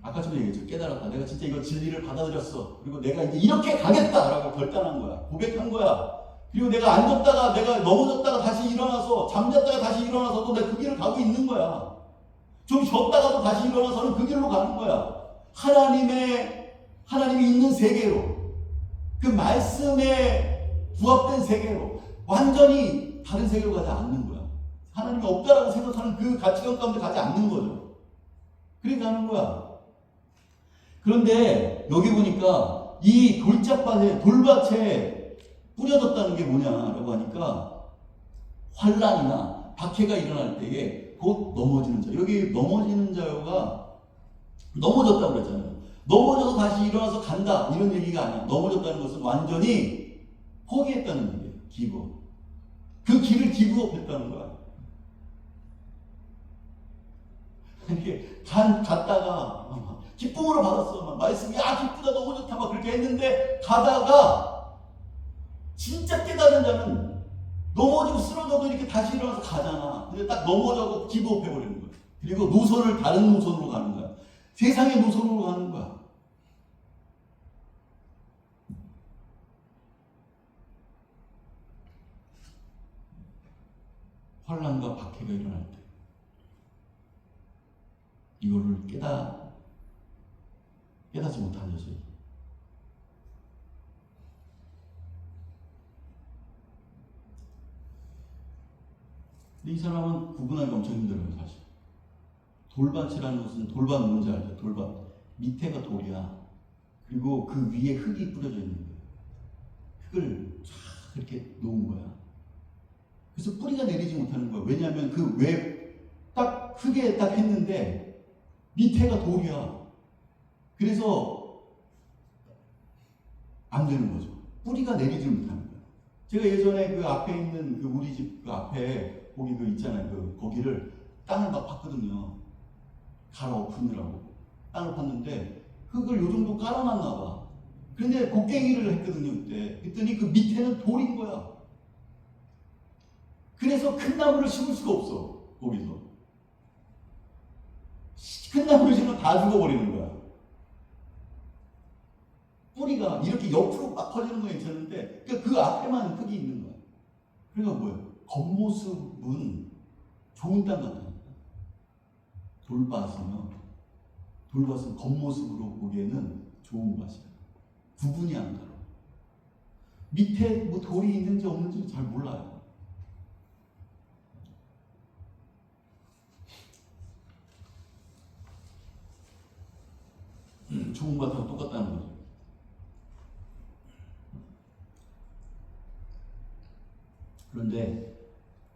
아까 전에 얘기했죠. 깨달았다. 내가 진짜 이거 진리를 받아들였어. 그리고 내가 이제 이렇게 가겠다라고 결단한 거야. 고백한 거야. 그리고 내가 앉았다가 내가 넘어졌다가 다시 일어나서 잠잤다가 다시 일어나서도 내가 그 길을 가고 있는 거야. 좀 쉬었다가도 다시 일어나서는 그 길로 가는 거야. 하나님이 있는 세계로, 그 말씀에 부합된 세계로, 완전히 다른 세계로 가지 않는 거야. 하나님이 없다라고 생각하는 그 가치관 가운데 가지 않는 거죠. 그렇게 가는 거야. 그런데 여기 보니까 이 돌밭에 뿌려졌다는 게 뭐냐라고 하니까 환난이나 박해가 일어날 때에 곧 넘어지는 자. 여기 넘어지는 자요가 넘어졌다고 그랬잖아요. 넘어져서 다시 일어나서 간다 이런 얘기가 아니야. 넘어졌다는 것은 완전히 포기했다는 얘기예요. 기브. 그 길을 기브업했다는 거야. 이렇게 갔다가 기쁨으로 받았어. 말씀이 기쁘다 너무 좋다 막 그렇게 했는데 가다가 진짜 깨달은 자는 넘어지고 쓰러져도 이렇게 다시 일어나서 가잖아. 근데 딱 넘어져고 기브업 해버리는 거야. 그리고 다른 노선으로 가는 거야. 세상의 노선으로 가는 거야. 환난과 박해가 일어날 때 이거를 깨닫지 못한 자죠. 근데 이 사람은 구분하기가 엄청 힘들어요, 사실. 돌밭이라는 것은 돌밭 뭔지 알죠? 돌밭. 밑에가 돌이야. 그리고 그 위에 흙이 뿌려져 있는 거예요. 흙을 쫙 이렇게 놓은 거야. 그래서 뿌리가 내리지 못하는 거야. 왜냐하면 딱 흙에 딱 했는데 밑에가 돌이야. 그래서 안 되는 거죠. 뿌리가 내리지 못하는 거야. 제가 예전에 그 앞에 있는 그 우리 집 그 앞에 거기 그 있잖아요. 거기를 땅을 막 팠거든요. 갈아엎으느라고. 땅을 팠는데 흙을 요 정도 깔아놨나 봐. 그런데 곡괭이를 했거든요, 그때. 그랬더니 그 밑에는 돌인 거야. 그래서 큰 나무를 심을 수가 없어, 거기서. 큰 나무를 심으면 다 죽어버리는 거야. 뿌리가 이렇게 옆으로 막 퍼지는 건 괜찮은데, 그 앞에만 흙이 있는 거야. 그러니까 뭐예요? 겉모습은 좋은 땅 같아. 돌밭은 겉모습으로 보기에는 좋은 밭이야. 구분이 안 가요. 밑에 뭐 돌이 있는지 없는지 잘 몰라요. 죽은 것하고 똑같다는 거죠. 그런데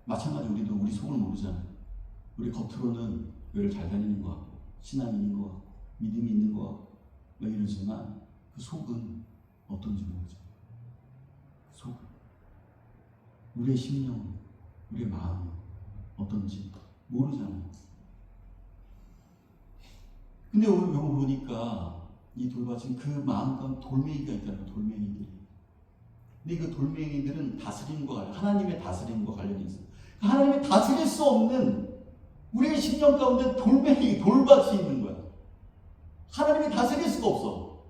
마찬가지로 우리도 우리 속을 모르잖아요. 우리 겉으로는 교회를 잘 다니는 것 같고 신앙인인 것 같고 믿음이 있는 것 같고 막 이러지만 그 속은 어떤지 모르죠. 속, 우리의 심령, 우리의 마음 어떤지 모르잖아요. 근데 오늘 여기 보니까 이 돌밭은 그 마음 가운데 돌멩이가 있다는 거예요. 돌멩이들이. 근데 그 돌멩이들은 다스림과 하나님의 다스림과 관련이 있어요. 하나님의 다스릴 수 없는 우리의 심령 가운데 돌멩이, 돌밭이 있는 거야. 하나님이 다스릴 수가 없어.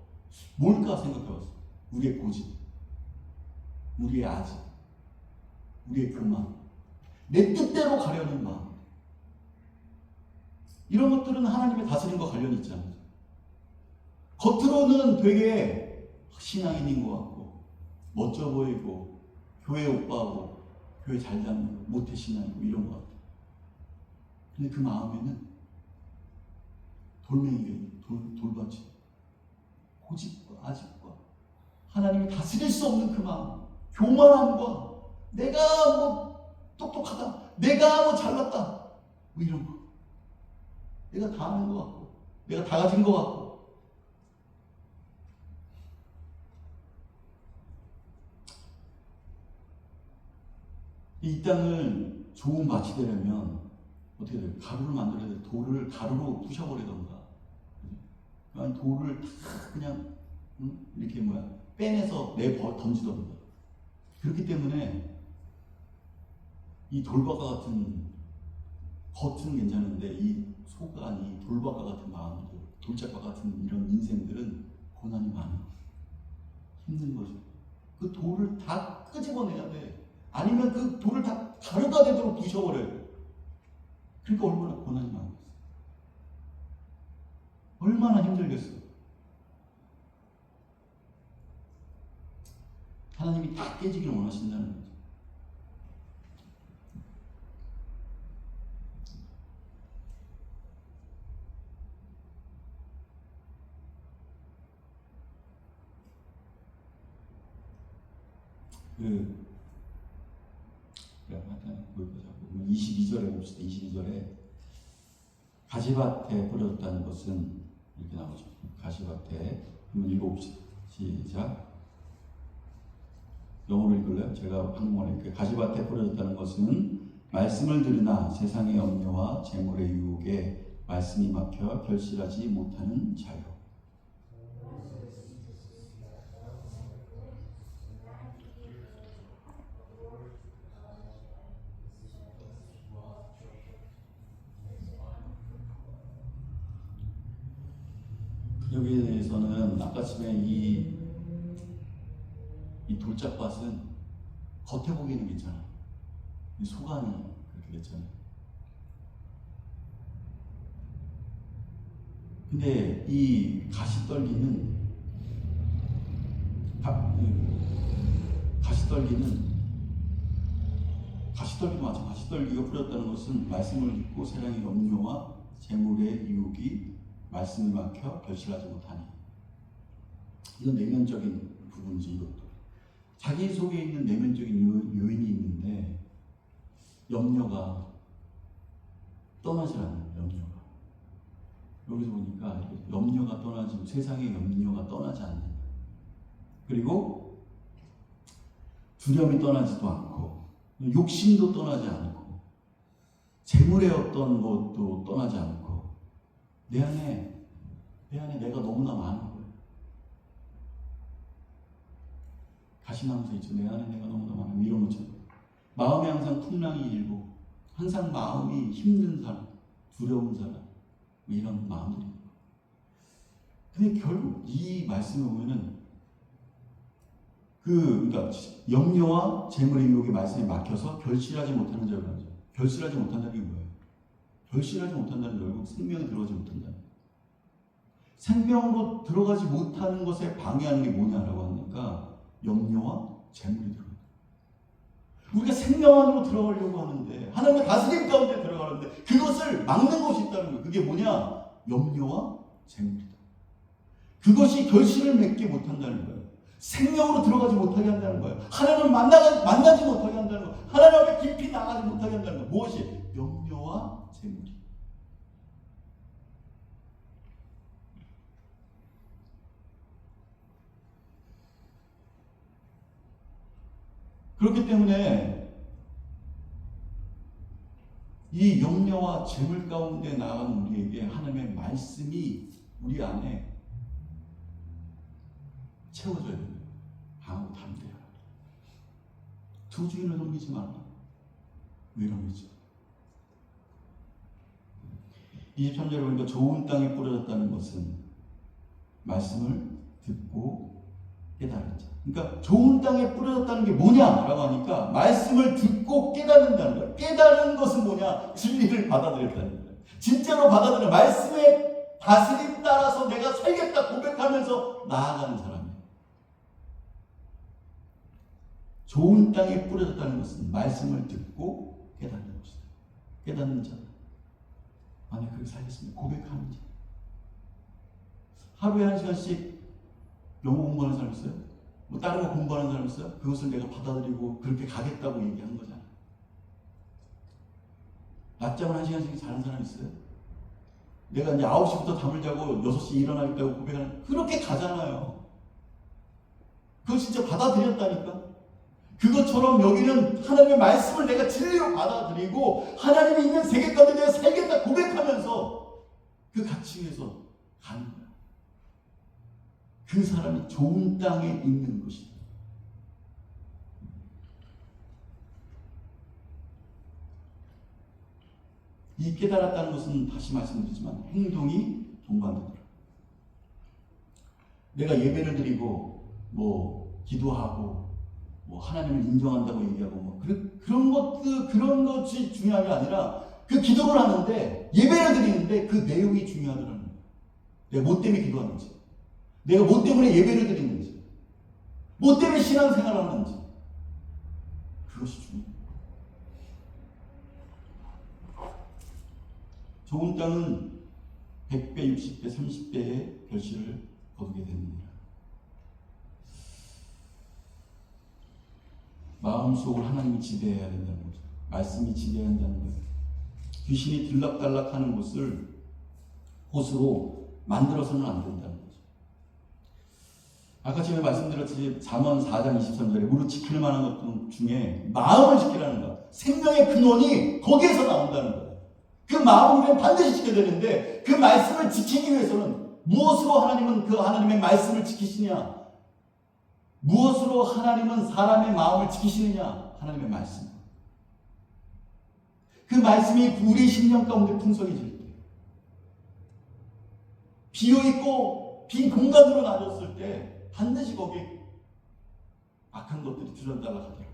뭘까 생각해봤어. 우리의 고집, 우리의 아집, 우리의 그 마음, 내 뜻대로 가려는 마음. 이런 것들은 하나님의 다스림과 관련이 있잖아요. 겉으로는 되게 신앙인인 것 같고 멋져 보이고 교회 오빠고 교회 잘 다니고 모태 신앙이고 이런 것 같아요. 근데 그 마음에는 돌멩이가 돌밭이 고집과 아집과 하나님이 다스릴 수 없는 그 마음, 교만함과 내가 뭐 똑똑하다, 내가 뭐 잘났다 뭐 이런 거, 내가 다 아는 것 같고 내가 다 가진 것 같고. 이 땅을 좋은 밭이 되려면 어떻게 돼요? 가루를 만들어야 돼. 돌을 가루로 부셔버리던가. 아니 돌을 다 그냥 이렇게 빼내서 던지던가. 그렇기 때문에 이 돌밭과 같은 겉은 괜찮은데 이 속 안이 돌밭과 같은 마음들, 돌짝과 같은 이런 인생들은 고난이 많아. 힘든 거죠. 그 돌을 다 끄집어내야 돼. 아니면 그 돌을 다 가루가 되도록 부셔버려야 돼. 그러니까 얼마나 고난이 많겠어. 얼마나 힘들겠어. 하나님이 다 깨지기를 원하신다는 거죠. 그 22절에 봅시다. 22절에 가시밭에 뿌려졌다는 것은 이렇게 나오죠. 가시밭에 한번 읽어봅시다. 시작. 영어로 읽을래요? 제가 한국어로 읽을게요. 가시밭에 뿌려졌다는 것은 말씀을 들으나 세상의 염려와 재물의 유혹에 말씀이 막혀 결실하지 못하는 자요. 여기에 대해서는 아까쯤에 이 돌짝밭은 겉에 보기에는 괜찮아. 이 속 안이 그렇게 됐잖아요. 근데 이 가시떨기는 가시떨기도 마찬가지. 가시떨기가 뿌렸다는 것은 말씀을 듣고 세상의 염려와 재물의 유혹이 말씀을 막혀 결실하지 못하니. 이건 내면적인 부분이지. 이것도 자기 속에 있는 내면적인 요인이 있는데 염려가 떠나질 않아요. 염려가 여기서 보니까 염려가 떠나지, 세상의 염려가 떠나지 않는 거예요. 그리고 두려움이 떠나지도 않고 욕심도 떠나지 않고 재물의 어떤 것도 떠나지 않고 내 안에 내가 너무나 많은 거예요. 가시나무새 있죠. 내 안에 내가 너무나 많은 거 이런 것처럼 마음에 항상 풍랑이 일고 항상 마음이 힘든 사람, 두려운 사람 뭐 이런 마음들이. 근데 결국 이 말씀을 보면은 그러니까 염려와 재물의 유혹에 말씀에 막혀서 결실하지 못하는 자를 하죠. 결실하지 못한다는 게 뭐예요? 결실하지 못한다는 게 결국 생명에 들어가지 못한다. 생명으로 들어가지 못하는 것에 방해하는 게 뭐냐라고 하니까 염려와 재물이 들어간다. 우리가 생명 안으로 들어가려고 하는데, 하나님의 다스림 가운데 들어가는데 그것을 막는 것이 있다는 거예요. 그게 뭐냐? 염려와 재물이다. 그것이 결실을 맺지 못한다는 거예요. 생명으로 들어가지 못하게 한다는 거예요. 하나님을 만나지 못하게 한다는 거예요. 하나님 앞에 깊이 나가지 못하게 한다는 거예요. 무엇이? 염려와 재물이. 그렇기 때문에 이 염려와 재물 가운데 나아가는 우리에게 하나님의 말씀이 우리 안에 채워져야 됩니다. 강하고 담대하라. 두 주인을 섬기지 말라. 왜 이런 거죠? 23절에 보니까 좋은 땅에 뿌려졌다는 것은 말씀을 듣고 깨달은 자. 그러니까 좋은 땅에 뿌려졌다는 게 뭐냐라고 하니까 말씀을 듣고 깨닫는다는 거예요. 깨달은 것은 뭐냐? 진리를 받아들였다는 거예요. 진짜로 받아들여 말씀의 다스림 따라서 내가 살겠다 고백하면서 나아가는 사람이에요. 좋은 땅에 뿌려졌다는 것은 말씀을 듣고 깨닫는 것이다. 깨닫는 자. 만약 그렇게 살겠습니다. 고백하는 자. 하루에 1시간씩 영어 공부하는 사람 있어요? 뭐 다른 거 공부하는 사람 있어요? 그것을 내가 받아들이고 그렇게 가겠다고 얘기한 거잖아. 낮잠을 1시간씩 자는 사람 있어요? 내가 이제 9시부터 잠을 자고 6시 일어나겠다고 고백하는, 그렇게 가잖아요. 그거 진짜 받아들였다니까? 그것처럼 여기는 하나님의 말씀을 내가 진리로 받아들이고 하나님이 있는 세계 가운데 내가 살겠다 고백하면서 그 가치 위에서 가는 거야. 그 사람이 좋은 땅에 있는 것이다. 이 깨달았다는 것은 다시 말씀드리지만 행동이 동반되더라. 내가 예배를 드리고 뭐 기도하고 뭐 하나님을 인정한다고 얘기하고 뭐 그런 것이 중요한 게 아니라 그 기도를 하는데 예배를 드리는데 그 내용이 중요하더라는 거예요. 내가 뭐 때문에 기도하는지, 내가 뭐 때문에 예배를 드리는지, 뭐 때문에 신앙생활을 하는지, 그것이 중요해요. 좋은 땅은 100배, 60배, 30배의 결실을 거두게 됩니다. 마음속을 하나님이 지배해야 된다는 거죠. 말씀이 지배해야 한다는 거예요. 귀신이 들락달락하는 곳으로 만들어서는 안 된다는 거죠. 아까 전에 말씀드렸듯이 잠언 4장 23절에 무릇 지킬 만한 것 중에 마음을 지키라는 것, 생명의 근원이 거기에서 나온다는 거예요. 그 마음을 우리는 반드시 지켜야 되는데 그 말씀을 지키기 위해서는 무엇으로 하나님은 그 하나님의 말씀을 지키시냐? 무엇으로 하나님은 사람의 마음을 지키시느냐? 하나님의 말씀. 그 말씀이 우리 심령 가운데 풍성해질 때, 비어있고 빈 공간으로 놔뒀을 때 반드시 거기에 악한 것들이 들락달락하더라.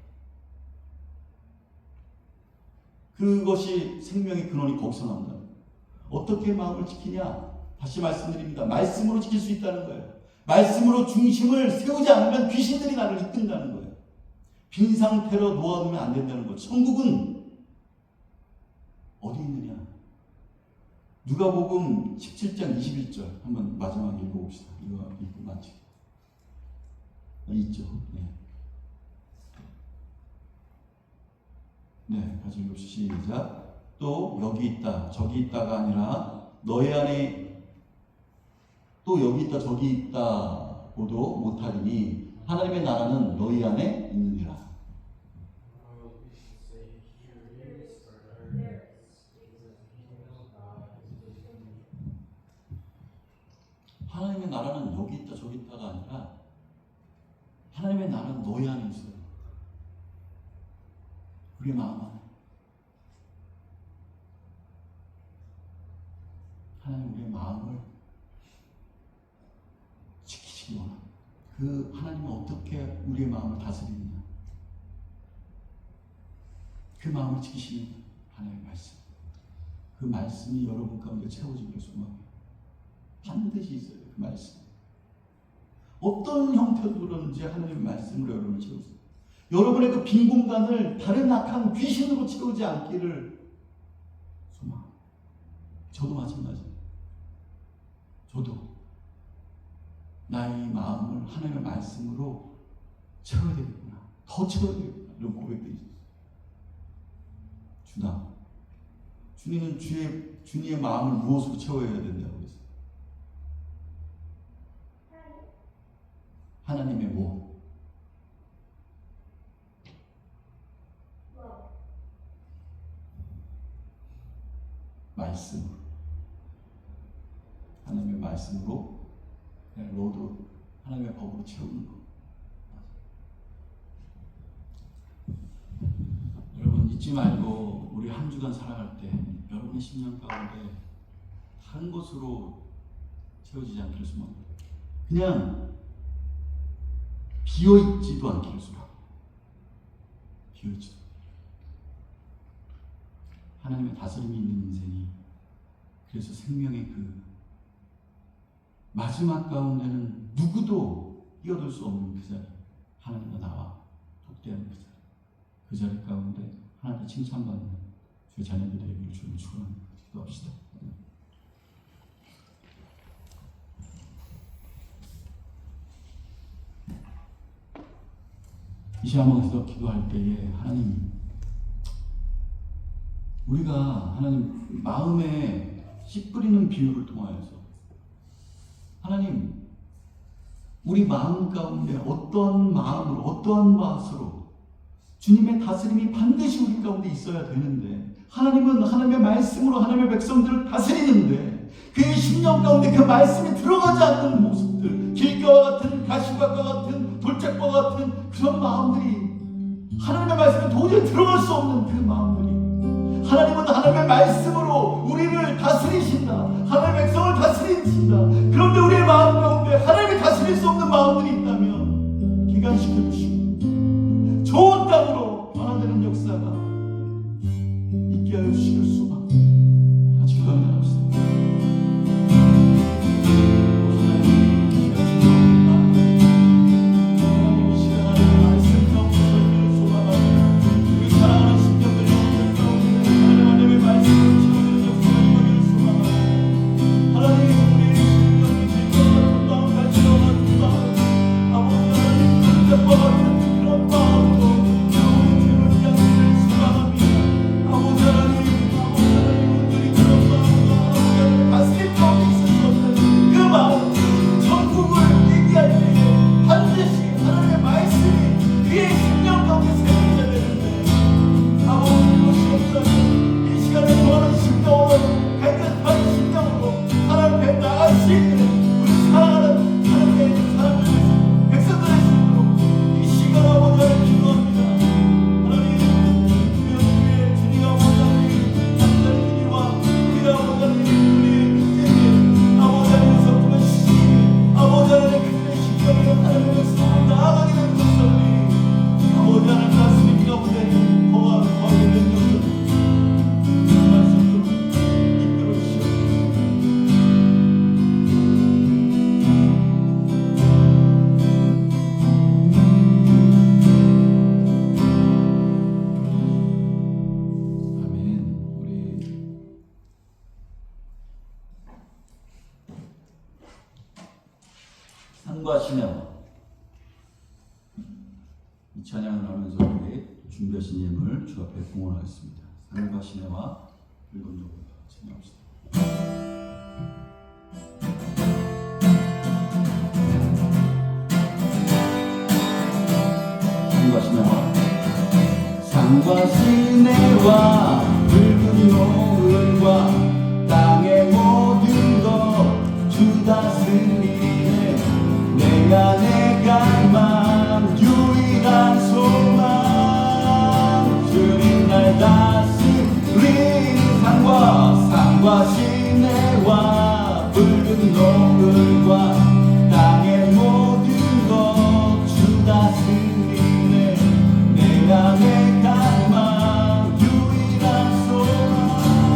그것이 생명의 근원이 거기서 나온다. 어떻게 마음을 지키냐? 다시 말씀드립니다. 말씀으로 지킬 수 있다는 거예요. 말씀으로 중심을 세우지 않으면 귀신들이 나를 이끈다는 거예요. 빈 상태로 놓아두면 안 된다는 거예요. 천국은 어디 있느냐? 누가복음 17장 21절 한번 마지막 읽어봅시다. 이거 읽고 마치고. 있죠? 네, 같이 읽읍시다. 시작. 또 여기 있다, 저기 있다가 아니라 너희 안에 또 여기 있다 저기 있다고도 못하리니 하나님의 나라는 너희 안에 있느니라. 하나님의 나라는 여기 있다 저기 있다가 아니라 하나님의 나라는 너희 안에 있어요. 우리 마음 안에. 하나님 우리의 마음을 지키시기 원합니다. 그 하나님은 어떻게 우리의 마음을 다스리느냐? 그 마음을 지키시는 하나님의 말씀. 그 말씀이 여러분 가운데 채워지기를 소망해요. 반드시 있어요. 그 말씀. 어떤 형태로든지 하나님의 말씀으로 여러분을 채우세요. 여러분의 그 빈 공간을 다른 악한 귀신으로 채우지 않기를 소망합니다. 저도 마찬가지입니다. 저도 나의 마음을 하나님의 말씀으로 채워야 되겠구나. 더 채워야 되겠구나. 이런 고백들이 있어요. 주님은 주님의 마음을 무엇으로 채워야 된다고 했어요? 하나님의 뭐? 말씀으로. 하나님의 말씀으로, 로드, 하나님의 법으로 채우는 거. 여러분 잊지 말고 우리 한 주간 살아갈 때 여러분의 심령 가운데 다른 것으로 채워지지 않기를 소망합니다. 그냥 비어있지도 않기를 소망합니다. 비어있지도. 하나님의 다스림이 있는 인생이, 그래서 생명의 그 마지막 가운데는 누구도 뛰어들 수 없는 그 자리, 하나님과 나와 독대하는 그 자리, 그 자리 가운데 하나님의 칭찬받는 주의 자녀들의 일을 주님 축원합니다. 기도합시다. 이 시간에서 기도할 때에 하나님, 우리가 하나님 마음에 씨 뿌리는 비유를 통하여서 하나님 우리 마음 가운데 어떠한 마음으로, 어떠한 맛으로 주님의 다스림이 반드시 우리 가운데 있어야 되는데, 하나님은 하나님의 말씀으로 하나님의 백성들을 다스리는데 그의 심령 가운데 그 말씀이 들어가지 않는 모습들, 길가와 같은 가시밭과 같은 돌짝과 같은 그런 마음들이, 하나님의 말씀에 도저히 들어갈 수 없는 그 마음들이, 하나님은 하나님의 말씀으로 우리를 다스리신다. 하나님의 백성을 다스리신다. 그런데 우리의 마음 가운데 하나님이 다스릴 수 없는 마음들이 있다면 기간시켜 주시고 좋은 땅으로 변화되는 역사가 있게 하여 주시길 소망합니다. 같이 기도합니다. 산과 시내와 이 찬양을 하면서 우리 준비하신 예물 주 앞에 공헌하겠습니다. 산과 시내와 붉은 조각 찬양합시다. 산과 시내와, 산과 시내와 붉은 노을과 땅의 모든 것 주 다스리네. 내가 내 갈망 유일한 소망, 주님 날 다스리는 산과 시내와 붉은 노을과 땅의 모든 것 주 다스리네. 내가 내 갈망 유일한 소망,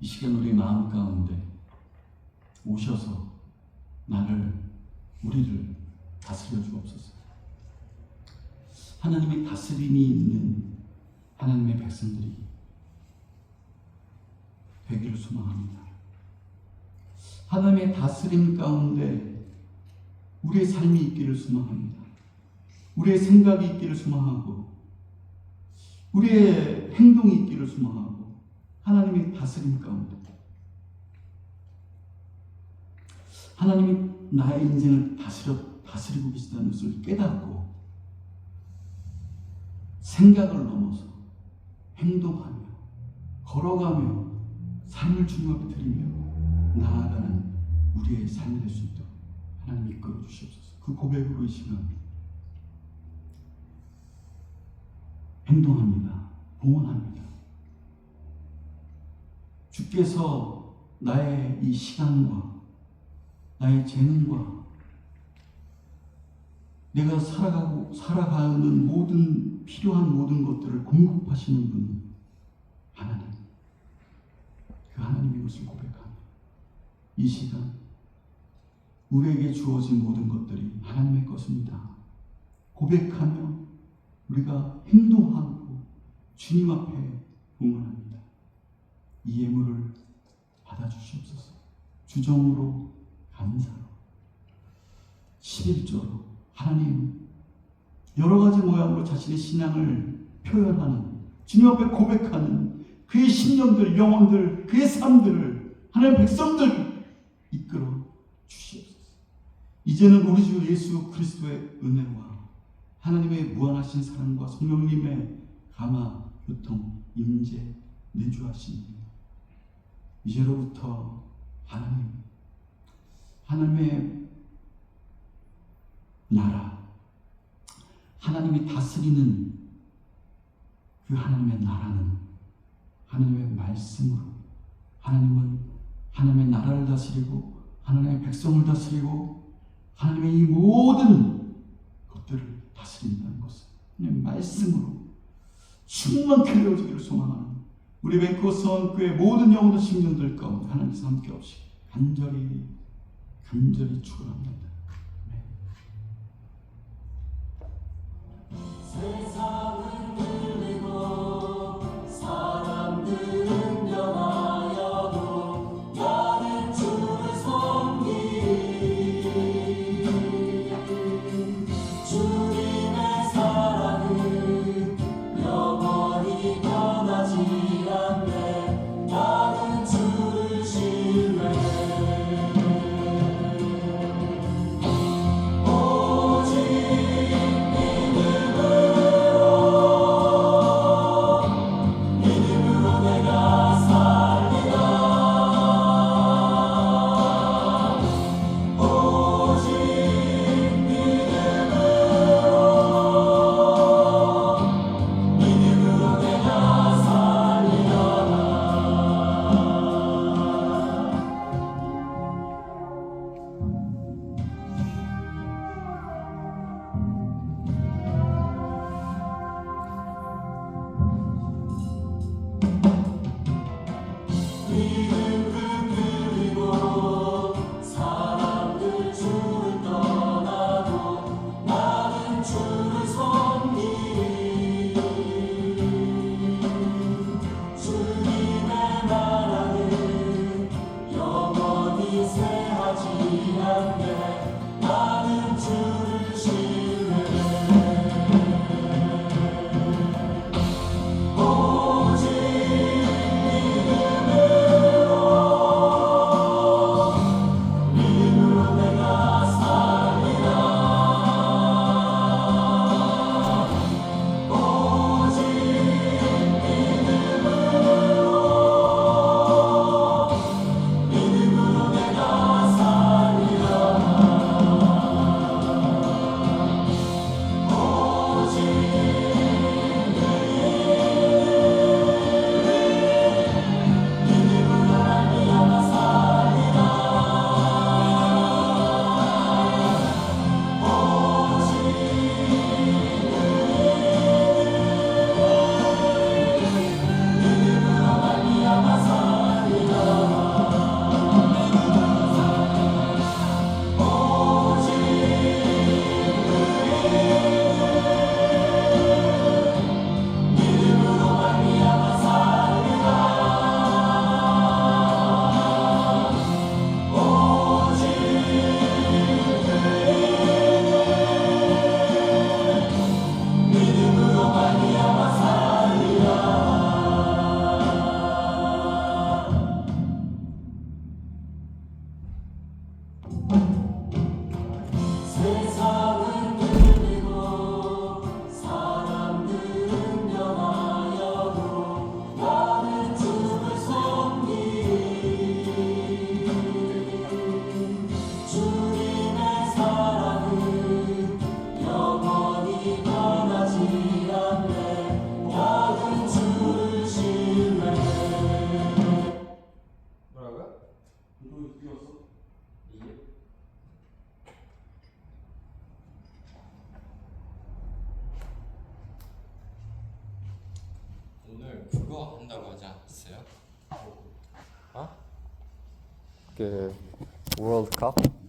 이 시간 우리 마음 가운데 오셔서 우리를 다스려 주옵소서. 하나님의 다스림이 있는 하나님의 백성들이 되기를 소망합니다. 하나님의 다스림 가운데 우리의 삶이 있기를 소망합니다. 우리의 생각이 있기를 소망하고 우리의 행동이 있기를 소망하고 하나님의 다스림 가운데 하나님이 나의 인생을 다스리고 계시다는 것을 깨닫고 생각을 넘어서 행동하며 걸어가며 삶을 주님 앞에 드리며 나아가는 우리의 삶이 될 수 있도록 하나님 이끌어 주시옵소서. 그 고백으로 이 시간 행동합니다. 봉헌합니다. 주께서 나의 이 시간과 나의 재능과 내가 살아가는 필요한 모든 것들을 공급하시는 분은 하나님. 그 하나님의 것을 고백하며 이 시간 우리에게 주어진 모든 것들이 하나님의 것입니다. 고백하며 우리가 행동하고 주님 앞에 봉헌합니다. 이 예물을 받아주시옵소서. 주정으로 감사로 11조로 하나님 여러 가지 모양으로 자신의 신앙을 표현하는 주님 앞에 고백하는 그의 심령들, 영혼들, 그의 삶들을 하나님 백성들 이끌어 주시옵소서. 이제는 우리 주 예수 그리스도의 은혜와 하나님의 무한하신 사랑과 성령님의 감화, 교통, 임재, 내주하심이 이제로부터 하나님의 나라, 하나님이 다스리는 그 하나님의 나라는 하나님의 말씀으로 하나님은 하나님의 나라를 다스리고 하나님의 백성을 다스리고 하나님의 이 모든 것들을 다스린다는 것을 하나님의 말씀으로 충만케 되어지기를 소망하는 우리 벤코스원 교회 모든 영혼들 심령들 가운데 하나님께서 함께 없이 간절히 축원합니다. 세상은 물리고 사람들은 변하여도 나는 주를 섬기리. 주님의 사랑은 영원히 변하지 않네. 나는 주를 신뢰해. 오직 믿음으로 죽였어? 이게 오늘 그거 한다고 하지 않았어요? 어? 그 월드컵?